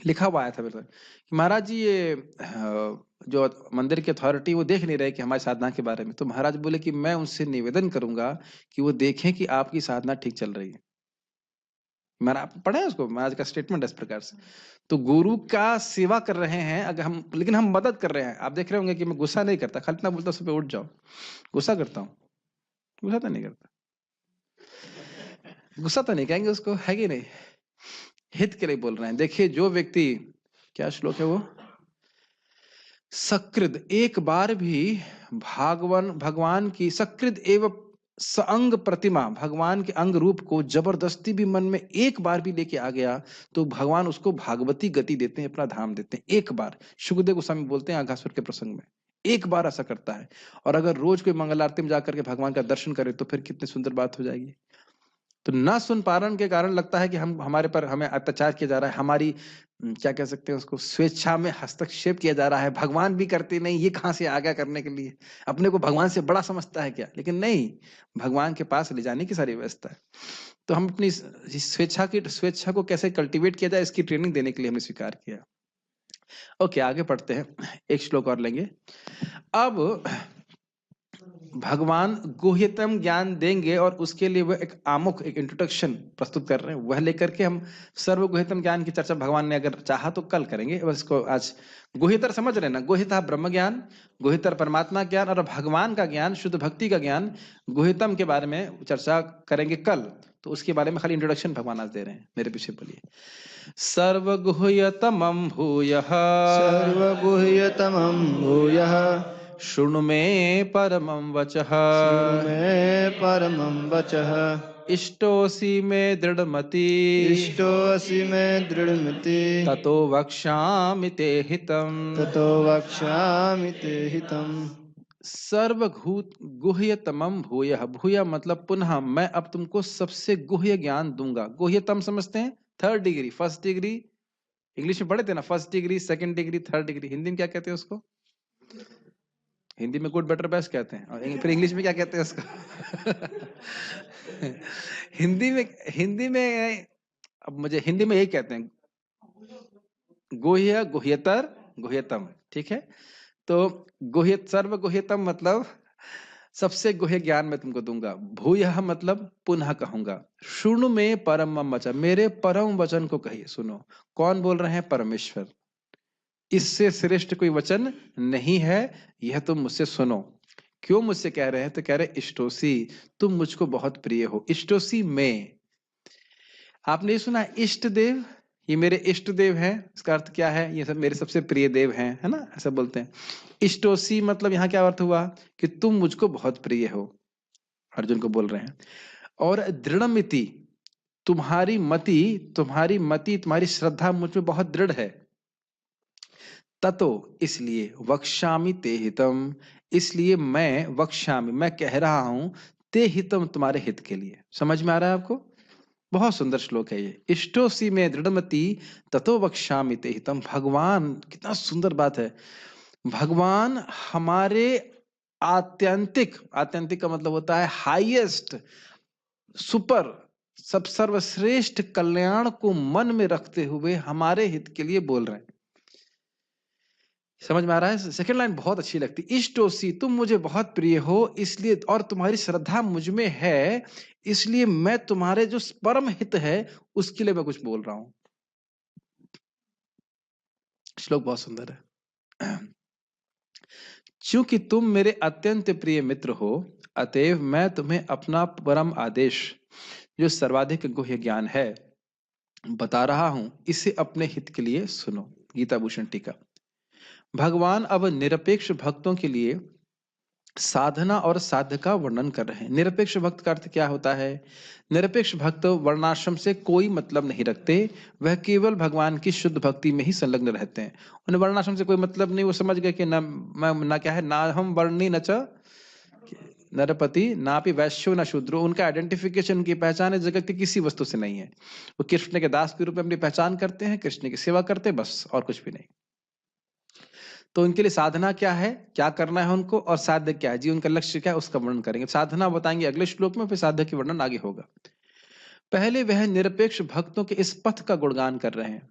लिखा हुआ आया था बिल्कुल कि महाराज जी ये जो मंदिर की अथॉरिटी वो देख नहीं रहे कि हमारी साधना के बारे में। तो महाराज बोले कि मैं उनसे निवेदन करूंगा कि वो देखें कि आपकी साधना ठीक चल रही है। महाराज पढ़े हैं उसको, महाराज का स्टेटमेंट इस प्रकार से। तो गुरु का सेवा कर रहे हैं अगर हम, लेकिन हम मदद कर रहे हैं। आप देख रहे होंगे कि मैं गुस्सा नहीं करता, खाली इतना बोलता सुबह उठ जाओ, गुस्सा करता हूँ? गुस्सा तो नहीं करता, गुस्सा तो नहीं कहेंगे उसको, है कि नहीं? हित के लिए बोल रहे हैं। देखिए जो व्यक्ति, क्या श्लोक है वो, सकृद एक बार भी भगवान की सकृद एवं संग प्रतिमा, भगवान के अंग रूप को जबरदस्ती भी मन में एक बार भी लेके आ गया तो भगवान उसको भागवती गति देते हैं, अपना धाम देते हैं। एक बार सुखदेव गोस्वामी बोलते हैं आघासुर के प्रसंग में, एक बार ऐसा करता है। और अगर रोज कोई मंगल आरती में जाकर के भगवान का दर्शन करे तो फिर कितनी सुंदर बात हो जाएगी। तो न सुन पारण के कारण लगता है कि हम, हमारे पर हमें अत्याचार किया जा रहा है, हमारी क्या कह सकते हैं उसको, स्वेच्छा में हस्तक्षेप किया जा रहा है। भगवान भी करते नहीं, ये कहाँ से आ गया करने के लिए? अपने को भगवान से बड़ा समझता है क्या? लेकिन नहीं, भगवान के पास ले जाने की सारी व्यवस्था है। तो हम अपनी स्वेच्छा को कैसे कल्टीवेट किया जाए इसकी ट्रेनिंग देने के लिए हमने स्वीकार किया। ओके, आगे पढ़ते हैं, एक श्लोक और लेंगे। अब भगवान गुह्यतम ज्ञान देंगे और उसके लिए वह एक आमुख, एक इंट्रोडक्शन प्रस्तुत कर रहे हैं। वह लेकर के हम सर्व गुह्यतम ज्ञान की चर्चा भगवान ने अगर चाहा तो कल करेंगे। बस इसको आज गुह्यतर समझ रहे ना, गुह्यता ब्रह्म ज्ञान, गुह्यतर परमात्मा ज्ञान और भगवान का ज्ञान, शुद्ध भक्ति का ज्ञान, गुह्यतम के बारे में चर्चा करेंगे कल। तो उसके बारे में खाली इंट्रोडक्शन भगवान आज दे रहे हैं। मेरे पीछे बोलिए, सर्व गुह्यतमं भूयः, सर्वगुह्यतमं भूयः शृणु मे परमं वचः, शृणु मे परमं वचः, इष्टोऽसि मे दृढमति, इष्टोऽसि मे दृढमति, ततो वक्ष्यामि ते हितम्। ततो वक्ष्यामि ते हितम्। सर्वभूत गुह्यतमं भूयः, भूय मतलब पुनः, मैं अब तुमको सबसे गुह्य ज्ञान दूंगा। गुह्यतम समझते हैं? Third degree, first degree, English में पढ़े थे ना, first degree, second degree, third degree. Hindi में क्या कहते हैं उसको? हिंदी में गुड बेटर बेस्ट कहते हैं, और फिर इंग्लिश में क्या कहते हैं उसको? हिंदी में अब मुझे हिंदी में यही कहते हैं, गुह्य, गुह्यतर, गुह्यतम। ठीक है, तो गुह्य, सर्व गुह्यतम मतलब सबसे गुह्य ज्ञान मैं तुमको दूंगा। भूयः मतलब पुनः कहूंगा। शृणु में परमं वचन, मेरे परम वचन को कहिए, सुनो। कौन बोल रहे हैं? परमेश्वर। इससे श्रेष्ठ कोई वचन नहीं है, यह तुम मुझसे सुनो। क्यों मुझसे कह रहे हैं? तो कह रहे इष्टोसी, तुम मुझको बहुत प्रिय हो। इष्टोसी में आपने ये सुना इष्ट देव, ये मेरे इष्ट देव हैं, इसका अर्थ क्या है? ये सब मेरे सबसे प्रिय देव हैं, है ना, ऐसा बोलते हैं। इष्टोसी मतलब यहाँ क्या अर्थ हुआ कि तुम मुझको बहुत प्रिय हो, अर्जुन को बोल रहे हैं। और दृढ़मिति, तुम्हारी मति, तुम्हारी श्रद्धा मुझ में बहुत दृढ़ है। ततो, इसलिए, वक्ष्यामि ते हितम, इसलिए मैं वक्ष्यामि, मैं कह रहा हूं, ते हितम, तुम्हारे हित के लिए। समझ में आ रहा है आपको? बहुत सुंदर श्लोक है ये। इष्टोसी में दृढ़मति ततो वक्ष्यामि ते हितम। भगवान, कितना सुंदर बात है, भगवान हमारे आत्यंतिक, आत्यंतिक का मतलब होता है हाईएस्ट, सुपर, सब सर्वश्रेष्ठ कल्याण को मन में रखते हुए हमारे हित के लिए बोल रहे हैं। समझ में आ रहा है? सेकंड लाइन बहुत अच्छी लगती, इष्टोसी, तुम मुझे बहुत प्रिय हो, इसलिए, और तुम्हारी श्रद्धा मुझ में है, इसलिए मैं तुम्हारे जो परम हित है उसके लिए मैं कुछ बोल रहा हूं। श्लोक बहुत सुंदर है। चूंकि तुम मेरे अत्यंत प्रिय मित्र हो, अतएव मैं तुम्हें अपना परम आदेश, जो सर्वाधिक गुह्य ज्ञान है, बता रहा हूं, इसे अपने हित के लिए सुनो। गीता भूषण टीका। भगवान अब निरपेक्ष भक्तों के लिए साधना और साध्य का वर्णन कर रहे हैं। निरपेक्ष भक्त का अर्थ क्या होता है? निरपेक्ष भक्त वर्णाश्रम से कोई मतलब नहीं रखते, वह केवल भगवान की शुद्ध भक्ति में ही संलग्न रहते हैं। उन्हें वर्णाश्रम से कोई मतलब नहीं, वो समझ गए कि ना क्या है, ना हम वर्णी न च नरपति ना भी वैश्यो न शूद्रो। उनका आइडेंटिफिकेशन, उनकी पहचान है जगत की किसी वस्तु से नहीं है। वो कृष्ण के दास के रूप में अपनी पहचान करते हैं, कृष्ण की सेवा करते हैं, बस, और कुछ भी नहीं। तो उनके लिए साधना क्या है, क्या करना है उनको, और साध्य क्या है, जीवन का लक्ष्य क्या है, उसका वर्णन करेंगे। साधना बताएंगे अगले श्लोक में, फिर साध्य की वर्णन आगे होगा। पहले वह निरपेक्ष भक्तों के इस पथ का गुणगान कर रहे हैं।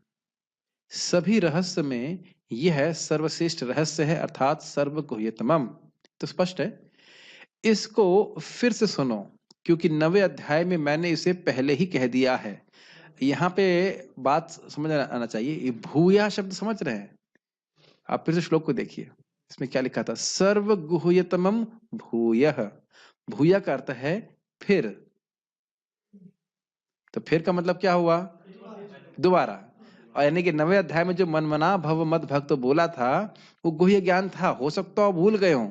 सभी रहस्य में यह सर्वश्रेष्ठ रहस्य है, अर्थात सर्वगुह्यतमम। तो स्पष्ट है, इसको फिर से सुनो, क्योंकि 9वें अध्याय में मैंने इसे पहले ही कह दिया है। यहाँ पे बात समझ आना चाहिए, ये भूया शब्द समझ रहे हैं आप? फिर से श्लोक को देखिए, इसमें क्या लिखा था, सर्वगुह्यतमम भूयः। भूया का अर्थ है फिर। तो फिर का मतलब क्या हुआ? दोबारा। और यानी कि 9वें अध्याय में जो मनमना भव मद भक्त बोला था, वो गुह्य ज्ञान था, हो सकता हो भूल गए हो,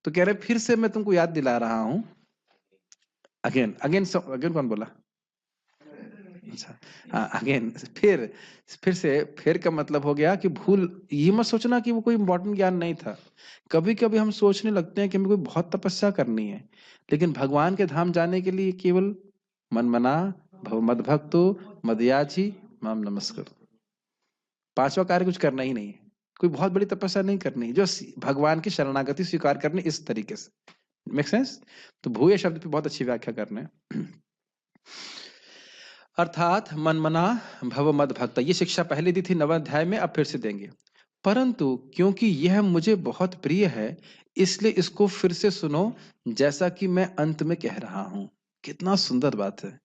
तो कह रहे फिर से मैं तुमको याद दिला रहा हूं। अगेन अगेन अगेन कौन बोला? अच्छा, हाँ, अगेन, फिर से। फिर का मतलब हो गया कि भूल, ये मत सोचना कि वो कोई इंपॉर्टेंट ज्ञान नहीं था। कभी कभी हम सोचने लगते हैं कि हमें कोई बहुत तपस्या करनी है, लेकिन भगवान के धाम जाने के लिए केवल मनमना भव मद भक्तो मदयाची माम नमस्कार, 5वां कार्य कुछ करना ही नहीं है। कोई बहुत बड़ी तपस्या नहीं करनी, जो भगवान की शरणागति स्वीकार करनी, इस तरीके से। Make sense? तो भूय शब्द पे बहुत अच्छी व्याख्या करने, अर्थात मनमना भव मद भक्त। ये शिक्षा पहले दी थी 9वें अध्याय में, अब फिर से देंगे। परंतु क्योंकि यह मुझे बहुत प्रिय है, इसलिए इसको फिर से सुनो, जैसा कि मैं अंत में कह रहा हूं। कितना सुंदर बात है,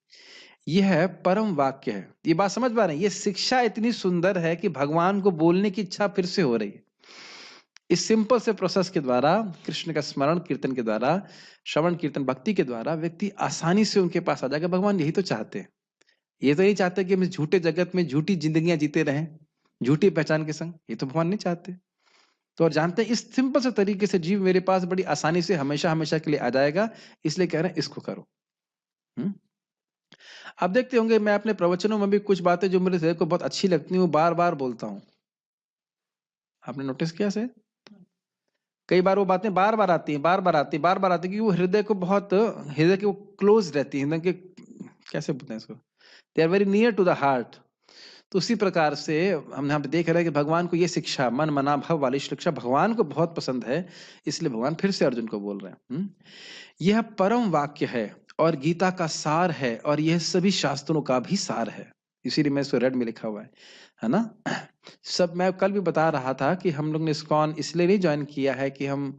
यह परम वाक्य है। ये बात समझ पा रहे हैं? ये शिक्षा इतनी सुंदर है कि भगवान को बोलने की इच्छा फिर से हो रही है। इस सिंपल से प्रोसेस के द्वारा, कृष्ण का स्मरण कीर्तन के द्वारा, श्रवण कीर्तन भक्ति के द्वारा, व्यक्ति आसानी से उनके पास आ जाएगा। भगवान यही तो चाहते हैं। ये तो नहीं चाहते कि हम इस झूठे जगत में झूठी जिंदगियां जीते रहें, झूठी पहचान के संग। ये तो भगवान नहीं चाहते। तो और जानते हैं, इस सिंपल से तरीके से जीव मेरे पास बड़ी आसानी से हमेशा हमेशा के लिए आ जाएगा, इसलिए कह रहे हैं इसको करो। आप देखते होंगे, मैं अपने प्रवचनों में भी कुछ बातें जो मेरे हृदय को बहुत अच्छी लगती हैं, वो बार बार बोलता हूं। आपने नोटिस किया से? कई बार वो बातें बार बार आती हैं, बार बार आती हैं, बार बार आती है, क्योंकि वो हृदय को बहुत, हृदय के क्लोज रहती है, हृदय के, कैसे बोलते हैं इसको, they are very near to the heart. तो उसी प्रकार से हम यहाँ पे देख रहे हैं कि भगवान को ये शिक्षा, मन मना भव वाली शिक्षा भगवान को बहुत पसंद है, इसलिए भगवान फिर से अर्जुन को बोल रहे हैं। यह परम वाक्य है और गीता का सार है, और यह सभी शास्त्रों का भी सार है। इसीलिए मैं इसको रेड में लिखा हुआ है ना। सब मैं कल भी बता रहा था कि हम लोग ने इस्कॉन इसलिए नहीं ज्वाइन किया है कि हम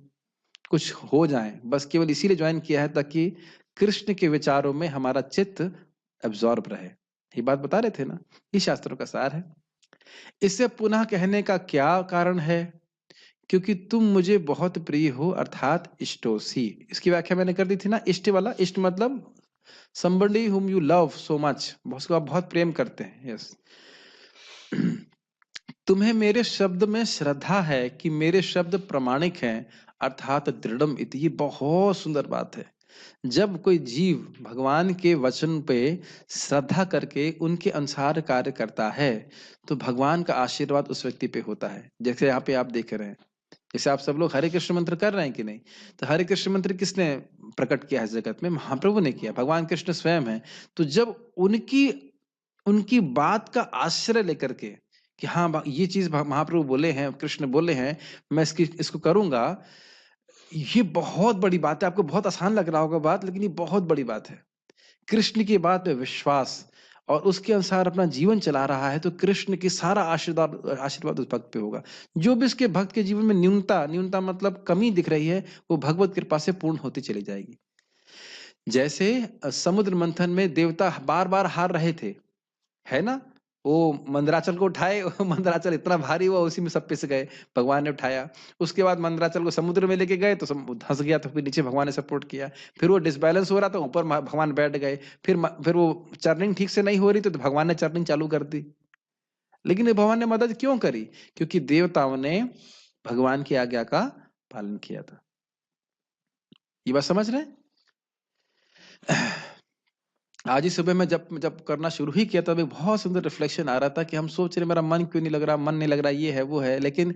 कुछ हो जाएं, बस केवल इसीलिए ज्वाइन किया है ताकि कृष्ण के विचारों में हमारा चित्त एब्जॉर्ब रहे। ये बात बता रहे थे ना, ये शास्त्रों का सार है। इसे पुनः कहने का क्या कारण है? क्योंकि तुम मुझे बहुत प्रिय हो, अर्थात इष्टोसी। इसकी व्याख्या मैंने कर दी थी ना, इष्ट वाला। इष्ट मतलब somebody whom you love so much, उसको आप बहुत प्रेम करते हैं। यस। तुम्हें मेरे शब्द में श्रद्धा है कि मेरे शब्द प्रामाणिक हैं, अर्थात दृढ़म इति। ये बहुत सुंदर बात है। जब कोई जीव भगवान के वचन पे श्रद्धा करके उनके अनुसार कार्य करता है, तो भगवान का आशीर्वाद उस व्यक्ति पे होता है। जैसे यहाँ पे आप देख रहे हैं, जैसे आप सब लोग हरे कृष्ण मंत्र कर रहे हैं कि नहीं? तो हरे कृष्ण मंत्र किसने प्रकट किया है जगत में? महाप्रभु ने किया, भगवान कृष्ण स्वयं है। तो जब उनकी उनकी बात का आश्रय लेकर के कि हाँ ये चीज महाप्रभु बोले हैं, कृष्ण बोले हैं, मैं इसको करूंगा, ये बहुत बड़ी बात है। आपको बहुत आसान लग रहा होगा बात, लेकिन ये बहुत बड़ी बात है। कृष्ण की बात में विश्वास और उसके अनुसार अपना जीवन चला रहा है, तो कृष्ण की सारा आशीर्वाद उस भक्त पे होगा। जो भी उसके भक्त के जीवन में न्यूनता मतलब कमी दिख रही है, वो भगवत कृपा से पूर्ण होती चली जाएगी। जैसे समुद्र मंथन में देवता बार बार हार रहे थे, है ना? वो मंदराचल को उठाए, मंदराचल इतना भारी हुआ, उसी में सब पिस गए। भगवान ने उठाया। उसके बाद मंदराचल को समुद्र में लेके गए तो धंस गया, तो फिर नीचे भगवान ने सपोर्ट किया। फिर वो डिसबैलेंस हो रहा था, ऊपर भगवान बैठ गए। फिर वो चर्निंग ठीक से नहीं हो रही, तो भगवान ने चर्निंग चालू कर दी। लेकिन ये भगवान ने मदद क्यों करी? क्योंकि देवताओं ने भगवान की आज्ञा का पालन किया था। ये बात समझ रहे हैं? आज ही सुबह में जब करना शुरू ही किया, तब एक बहुत सुंदर रिफ्लेक्शन आ रहा था कि हम सोच रहे मेरा मन क्यों नहीं लग रहा, मन नहीं लग रहा, ये है वो है। लेकिन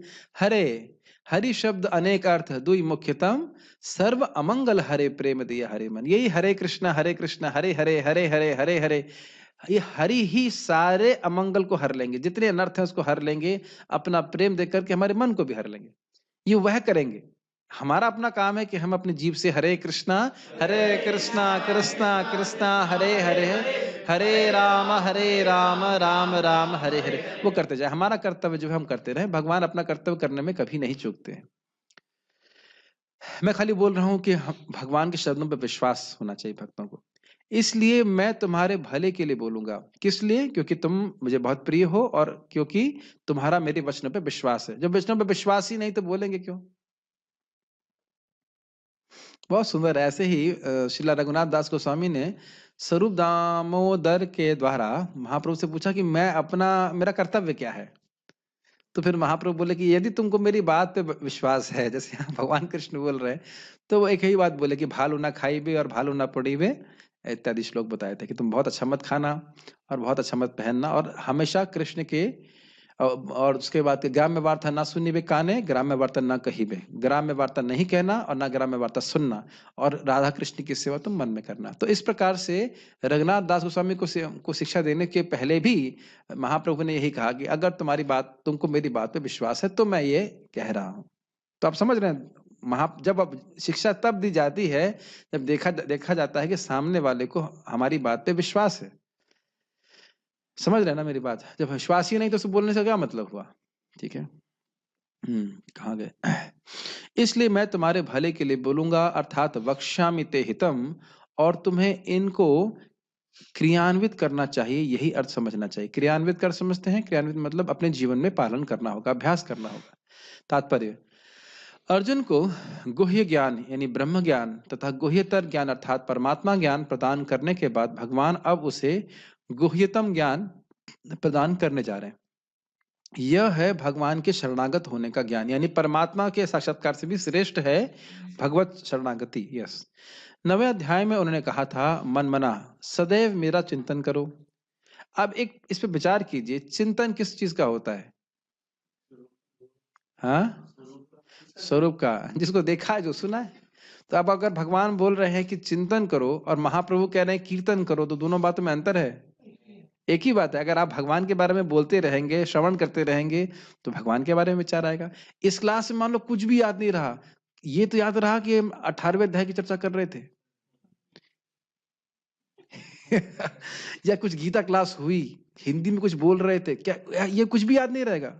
हरि शब्द अनेक अर्थ, दुई मुख्यतम, सर्व अमंगल हरे प्रेम दिया हरे मन। यही हरे कृष्ण हरे हरे हरे हरे हरे हरे हरे, ये हरि ही सारे अमंगल को हर लेंगे, जितने अनर्थ है उसको हर लेंगे। अपना प्रेम देख करके हमारे मन को भी हर लेंगे। ये वह करेंगे। हमारा अपना काम है कि हम अपनी जीभ से हरे कृष्णा कृष्णा कृष्णा हरे हरे हरे राम राम राम हरे हरे, वो करते जाए। हमारा कर्तव्य जो है हम करते रहे। भगवान अपना कर्तव्य करने में कभी नहीं चूकते हैं। मैं खाली बोल रहा हूं कि भगवान के शब्दों पर विश्वास होना चाहिए भक्तों को। इसलिए मैं तुम्हारे भले के लिए बोलूंगा। किस लिए? क्योंकि तुम मुझे बहुत प्रिय हो और क्योंकि तुम्हारा मेरे वचनों पे विश्वास है। जब वचनों पे विश्वास ही नहीं तो बोलेंगे क्यों? बहुत सुंदर। ऐसे ही श्रीला रघुनाथ दास गोस्वामी ने स्वरूप दामोदर के द्वारा महाप्रभु से पूछा कि मेरा कर्तव्य क्या है? तो फिर महाप्रभु बोले कि यदि तुमको मेरी बात पे विश्वास है, जैसे यहाँ भगवान कृष्ण बोल रहे हैं, तो वो एक ही बात बोले कि भालू ना खाई बे और भालू ना पड़ी बे, इत्यादि श्लोक बताए थे कि तुम बहुत अच्छा मत खाना और बहुत अच्छा मत पहनना, और हमेशा कृष्ण के और उसके बाद ग्राम्य वार्ता ना सुनी बे काने, ग्राम्य वार्ता ना कही बे। ग्राम्य वार्ता नहीं कहना और ना ग्राम्य वार्ता सुनना, और राधा कृष्ण की सेवा तुम मन में करना। तो इस प्रकार से रघुनाथ दास गोस्वामी को शिक्षा देने के पहले भी महाप्रभु ने यही कहा कि अगर तुमको मेरी बात पे विश्वास है तो मैं ये कह रहा हूं। तो आप समझ रहे हैं, जब अब शिक्षा तब दी जाती है जब देखा जाता है कि सामने वाले को हमारी बात पे विश्वास है। समझ रहे हैं ना मेरी बात? जब विश्वास ही नहीं तो उसको बोलने से क्या मतलब हुआ? ठीक है। कहाँ गए? इसलिए मैं तुम्हारे भले के लिए बोलूंगा, अर्थात वक्ष्यामि ते हितम, और तुम्हें इनको क्रियान्वित करना चाहिए। यही अर्थ समझना चाहिए। क्रियान्वित कर समझते हैं? क्रियान्वित मतलब अपने जीवन में पालन करना होगा, अभ्यास करना होगा। तात्पर्य, अर्जुन को गुह्य ज्ञान यानी ब्रह्म ज्ञान तथा गुह्यतर ज्ञान अर्थात परमात्मा ज्ञान प्रदान करने के बाद भगवान अब उसे गुह्यतम ज्ञान प्रदान करने जा रहे हैं। यह है भगवान के शरणागत होने का ज्ञान, यानी परमात्मा के साक्षात्कार से भी श्रेष्ठ है भगवत शरणागति। यस। 9वें अध्याय में उन्होंने कहा था, मन मना सदैव मेरा चिंतन करो। अब एक इस पे विचार कीजिए, चिंतन किस चीज का होता है? हाँ, स्वरूप का, जिसको देखा है, जो सुना है। तो अब अगर भगवान बोल रहे हैं कि चिंतन करो और महाप्रभु कह रहे हैं कीर्तन करो, तो दोनों बातों में अंतर है? एक ही बात है। अगर आप भगवान के बारे में बोलते रहेंगे, श्रवण करते रहेंगे, तो भगवान के बारे में विचार आएगा। इस क्लास में मान लो कुछ भी याद नहीं रहा, ये तो याद रहा कि हम 18वें अध्याय की चर्चा कर रहे थे। या कुछ गीता क्लास हुई, हिंदी में कुछ बोल रहे थे, क्या ये कुछ भी याद नहीं रहेगा?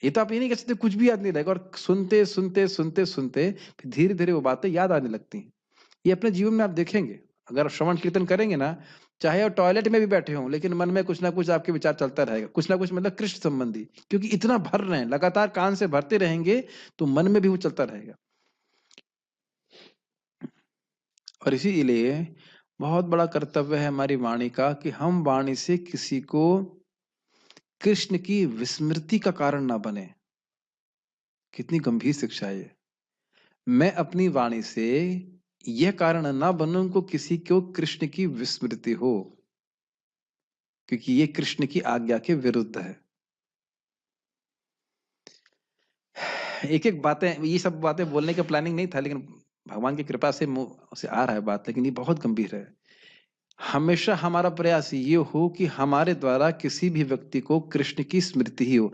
ये तो आप ये नहीं कह सकते कुछ भी याद नहीं रहेगा। और सुनते सुनते सुनते सुनते फिर धीरे धीरे वो बातें याद आने लगती हैं। ये अपने जीवन में आप देखेंगे, अगर श्रवण कीर्तन करेंगे ना, चाहे वो टॉयलेट में भी बैठे हों, लेकिन मन में कुछ ना कुछ आपके विचार चलता रहेगा, कुछ ना कुछ मतलब कृष्ण संबंधी, क्योंकि इतना भर रहे हैं, लगातार कान से भरते रहेंगे तो मन में भी वो चलता रहेगा। और इसीलिए बहुत बड़ा कर्तव्य है हमारी वाणी का कि हम वाणी से किसी को कृष्ण की विस्मृति का कारण ना बने। कितनी गंभीर शिक्षा है ये। मैं अपनी वाणी से यह कारण ना बनूं को किसी को कृष्ण की विस्मृति हो, क्योंकि ये कृष्ण की आज्ञा के विरुद्ध है। एक एक बातें, ये सब बातें बोलने का प्लानिंग नहीं था, लेकिन भगवान की कृपा से मुंह से आ रहा है बात, लेकिन ये बहुत गंभीर है। हमेशा हमारा प्रयास ये हो कि हमारे द्वारा किसी भी व्यक्ति को कृष्ण की स्मृति ही हो,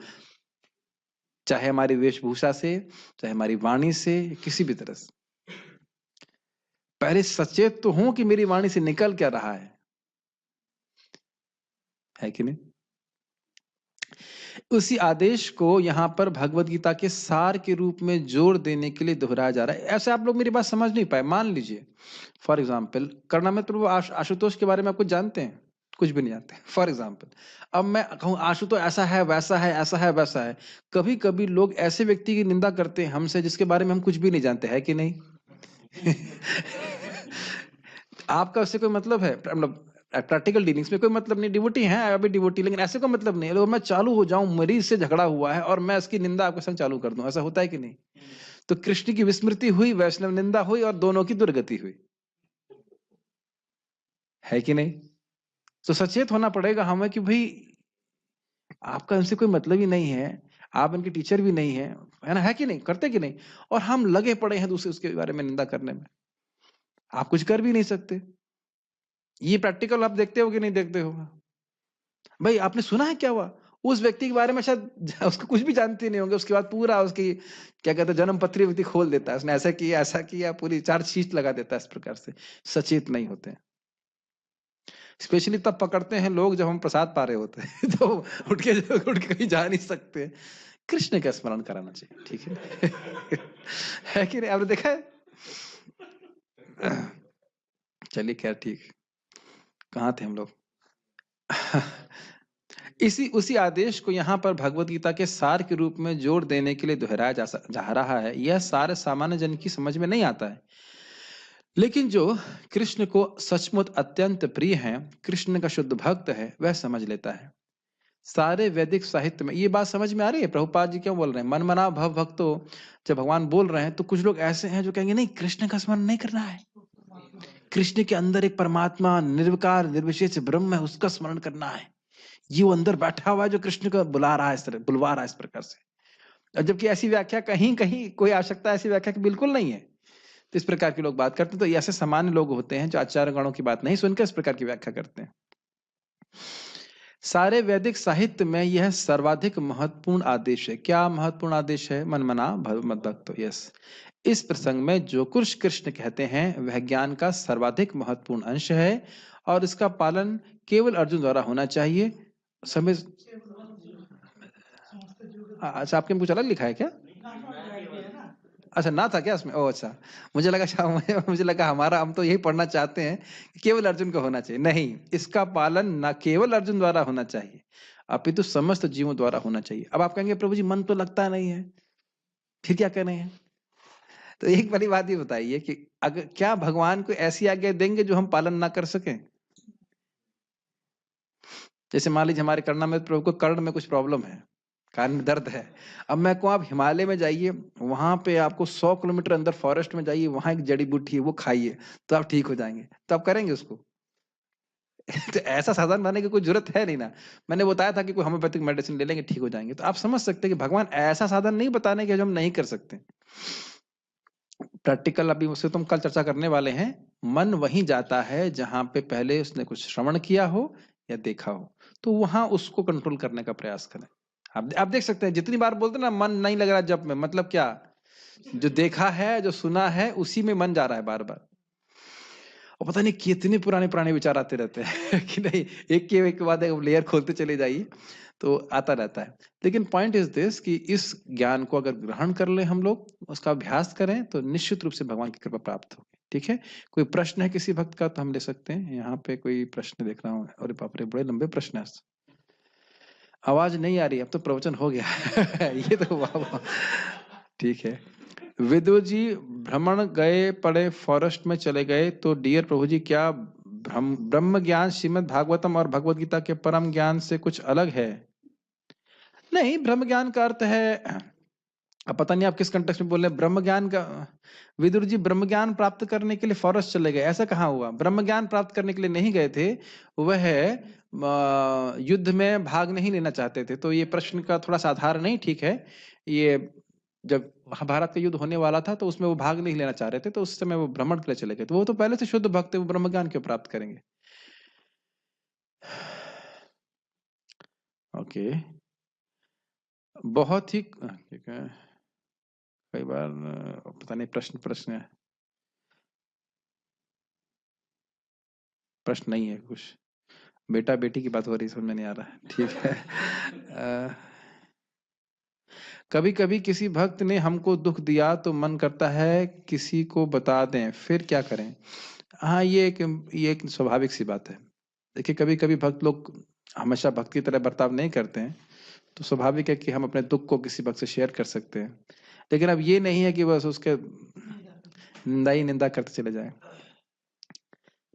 चाहे हमारी वेशभूषा से, चाहे हमारी वाणी से, किसी भी तरह से। पहले सचेत तो हूं कि मेरी वाणी से निकल क्या रहा है कि नहीं। उसी आदेश को यहाँ पर भगवत गीता के सार के रूप में जोर देने के लिए दोहराया जा रहा है। ऐसे आप लोग मेरी बात समझ नहीं पाए। मान लीजिए फॉर एग्जाम्पल, कर्णामृत प्रभु आशुतोष के बारे में आप कुछ जानते हैं? कुछ भी नहीं जानते। फॉर एग्जाम्पल, अब मैं कहूँ आशुतोष ऐसा है, वैसा है, ऐसा है, वैसा है। कभी कभी लोग ऐसे व्यक्ति की निंदा करते हैं हमसे जिसके बारे में हम कुछ भी नहीं जानते, है कि नहीं? आपका उससे कोई मतलब है? मतलब प्रैक्टिकल डीलिंग्स में कोई मतलब नहीं। डिवोटी हैं, अभी डिवोटी, लेकिन ऐसे कोई मतलब नहीं। अगर मैं चालू हो जाऊं, मरीज से झगड़ा हुआ है और मैं इसकी निंदा आपके संग चालू कर दूं, ऐसा होता है कि नहीं? तो कृष्ण की विस्मृति हुई, वैष्णव निंदा हुई और दोनों की दुर्गति हुई, है कि नहीं? तो सचेत होना पड़ेगा हमें कि भाई आपका इनसे कोई मतलब ही नहीं है, आप इनके टीचर भी नहीं है ना, है कि नहीं? करते कि नहीं? और हम लगे पड़े हैं दूसरे उसके बारे में निंदा करने में। आप कुछ कर भी नहीं सकते। ये प्रैक्टिकल आप देखते हो कि नहीं देखते हो? भाई आपने सुना है क्या हुआ? उस व्यक्ति के बारे में शायद उसको कुछ भी जानते नहीं होंगे, उसके बाद पूरा उसकी क्या कहते हैं जन्म पत्री व्यक्ति खोल देता है, उसने ऐसा किया, पूरी चार्जशीट लगा देता है। इस प्रकार से सचेत नहीं होते हैं। स्पेशली तब पकड़ते हैं लोग जब हम प्रसाद पा रहे होते हैं तो उठ के कहीं जा नहीं सकते। कृष्ण का स्मरण कराना चाहिए, ठीक है? है कि नहीं? आपने देखा है? चलिए खैर ठीक, कहाँ थे हम लोग? उसी आदेश को यहाँ पर भगवत गीता के सार के रूप में जोर देने के लिए दोहराया जा रहा है। यह सार सामान्य जन की समझ में नहीं आता है, लेकिन जो कृष्ण को सचमुच अत्यंत प्रिय है, कृष्ण का शुद्ध भक्त है, वह समझ लेता है। सारे वैदिक साहित्य में ये बात समझ में आ रही है। प्रभुपाद जी क्यों बोल रहे हैं मन मना भव भक्तो? जब भगवान बोल रहे हैं तो कुछ लोग ऐसे हैं जो कहेंगे नहीं, कृष्ण का स्मरण नहीं करना है, कृष्ण के अंदर एक परमात्मा निर्विकार निर्विशेष ब्रह्म है, उसका स्मरण करना है। ये वो अंदर बैठा हुआ है जो कृष्ण को बुला रहा है, इस तरह बुलवा रहा है, इस प्रकार से। और जबकि ऐसी व्याख्या कहीं कहीं कोई आवश्यकता ऐसी व्याख्या की बिल्कुल नहीं है। तो इस प्रकार के लोग बात करते हैं। तो ऐसे सामान्य लोग होते हैं जो आचार्य गणों की बात नहीं सुनकर इस प्रकार की व्याख्या करते हैं। सारे वैदिक साहित्य में यह सर्वाधिक महत्वपूर्ण आदेश है। क्या महत्वपूर्ण आदेश है? मन मना भव मत भक्तो। यस, इस प्रसंग में जो कुछ कृष्ण कहते हैं वह ज्ञान का सर्वाधिक महत्वपूर्ण अंश है और इसका पालन केवल अर्जुन द्वारा होना चाहिए। समय अच्छा, आपके में कुछ अलग लिखा है क्या? अच्छा, ना था क्या इसमें? ओह अच्छा, मुझे लगा हमारा, हम तो यही पढ़ना चाहते हैं कि केवल अर्जुन को होना चाहिए। नहीं, इसका पालन न केवल अर्जुन द्वारा होना चाहिए अपितु समस्त जीवों द्वारा होना चाहिए। अब आप कहेंगे प्रभु जी मन तो लगता नहीं है, फिर क्या करना है? तो एक बड़ी बात ये बताइए कि अगर क्या भगवान को ऐसी आज्ञा देंगे जो हम पालन ना कर सकें? जैसे मान लीजिए हमारे कर्णामृत प्रभु को कर्ण में कुछ प्रॉब्लम है, कान में दर्द है। अब मैं कहूँ आप हिमालय में जाइए, वहां पे आपको 100 किलोमीटर अंदर फॉरेस्ट में जाइए, वहां एक जड़ी बूटी है वो खाइए तो आप ठीक हो जाएंगे, तो आप करेंगे उसको? तो ऐसा साधन बनाने की कोई जरूरत है नहीं ना। मैंने बताया था कि कोई होम्योपैथिक मेडिसिन ले लेंगे ठीक हो जाएंगे, तो आप समझ सकते हैं कि भगवान ऐसा साधन नहीं बताने के जो हम नहीं कर सकते। प्रैक्टिकल अभी उससे तुम कल चर्चा करने वाले हैं। मन वहीं जाता है जहां पे पहले उसने कुछ श्रवण किया हो या देखा हो, तो वहां उसको कंट्रोल करने का प्रयास करें। आप देख सकते हैं जितनी बार बोलते हैं ना मन नहीं लग रहा जप में, मतलब क्या? जो देखा है, जो सुना है, उसी में मन जा रहा है बार बार। और पता नहीं कितने पुराने पुराने विचार आते रहते हैं कि नहीं, एक के बाद एक लेयर खोलते चले जाइए तो आता रहता है। लेकिन पॉइंट इज दिस कि इस ज्ञान को अगर ग्रहण कर ले हम लोग, उसका अभ्यास करें, तो निश्चित रूप से भगवान की कृपा प्राप्त होगी। ठीक है, कोई प्रश्न है किसी भक्त का तो हम ले सकते हैं। यहाँ पे कोई प्रश्न देख रहा हूँ, अरे बाप रे बड़े लंबे प्रश्न है। आवाज नहीं आ रही, अब तो प्रवचन हो गया ये तो वाह वाह। ठीक है, विदुर जी भ्रमण गए पड़े, फॉरेस्ट में चले गए, तो डियर प्रभु जी क्या ब्रह्म ज्ञान श्रीमद् भागवतम और भगवत गीता के परम ज्ञान से कुछ अलग है? नहीं, ब्रह्म ज्ञान का अर्थ है, अब पता नहीं आप किस कंटेक्स्ट में बोल रहे हैं। ब्रह्म ज्ञान का, विदुर जी ब्रह्म ज्ञान प्राप्त करने के लिए फॉरेस्ट चले गए, ऐसा कहाँ हुआ? ब्रह्म ज्ञान प्राप्त करने के लिए नहीं गए थे, वह युद्ध में भाग नहीं लेना चाहते थे। तो ये प्रश्न का थोड़ा सा आधार नहीं ठीक है। ये जब महाभारत का युद्ध होने वाला था तो उसमें वो भाग नहीं लेना चाह रहे थे, तो उस समय वो भ्रमण के लिए चले गए। तो वो तो पहले से शुद्ध भक्त है, वो ब्रह्म ज्ञान क्यों प्राप्त करेंगे? ओके, बहुत ही ठीक है। कई बार पता नहीं प्रश्न है, प्रश्न नहीं है कुछ, बेटा बेटी की बात हो रही समझ में नहीं आ रहा है। ठीक है, कभी कभी किसी भक्त ने हमको दुख दिया तो मन करता है किसी को बता दें, फिर क्या करें? हाँ, ये एक स्वाभाविक सी बात है। देखिए, कभी कभी भक्त लोग हमेशा भक्त की तरह बर्ताव नहीं करते हैं, तो स्वाभाविक है कि हम अपने दुख को किसी भक्त से शेयर कर सकते हैं। लेकिन अब ये नहीं है कि बस उसके निंदा करते चले जाए।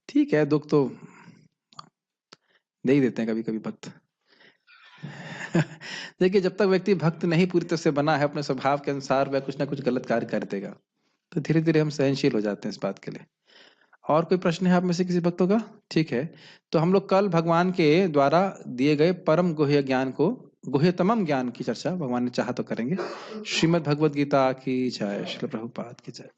ठीक है, दुख तो दे ही देते हैं कभी कभी भक्त। देखिए, जब तक व्यक्ति भक्त नहीं पूरी तरह से बना है, अपने स्वभाव के अनुसार वह कुछ ना कुछ गलत कार्य कर देगा, तो धीरे धीरे हम सहनशील हो जाते हैं इस बात के लिए। और कोई प्रश्न है आप में से किसी भक्तों का? ठीक है, तो हम लोग कल भगवान के द्वारा दिए गए परम गुह्य ज्ञान को, गुह्यतमम ज्ञान की चर्चा भगवान ने चाहा तो करेंगे। श्रीमद् भगवद गीता की जय, श्रील प्रभुपाद की जय।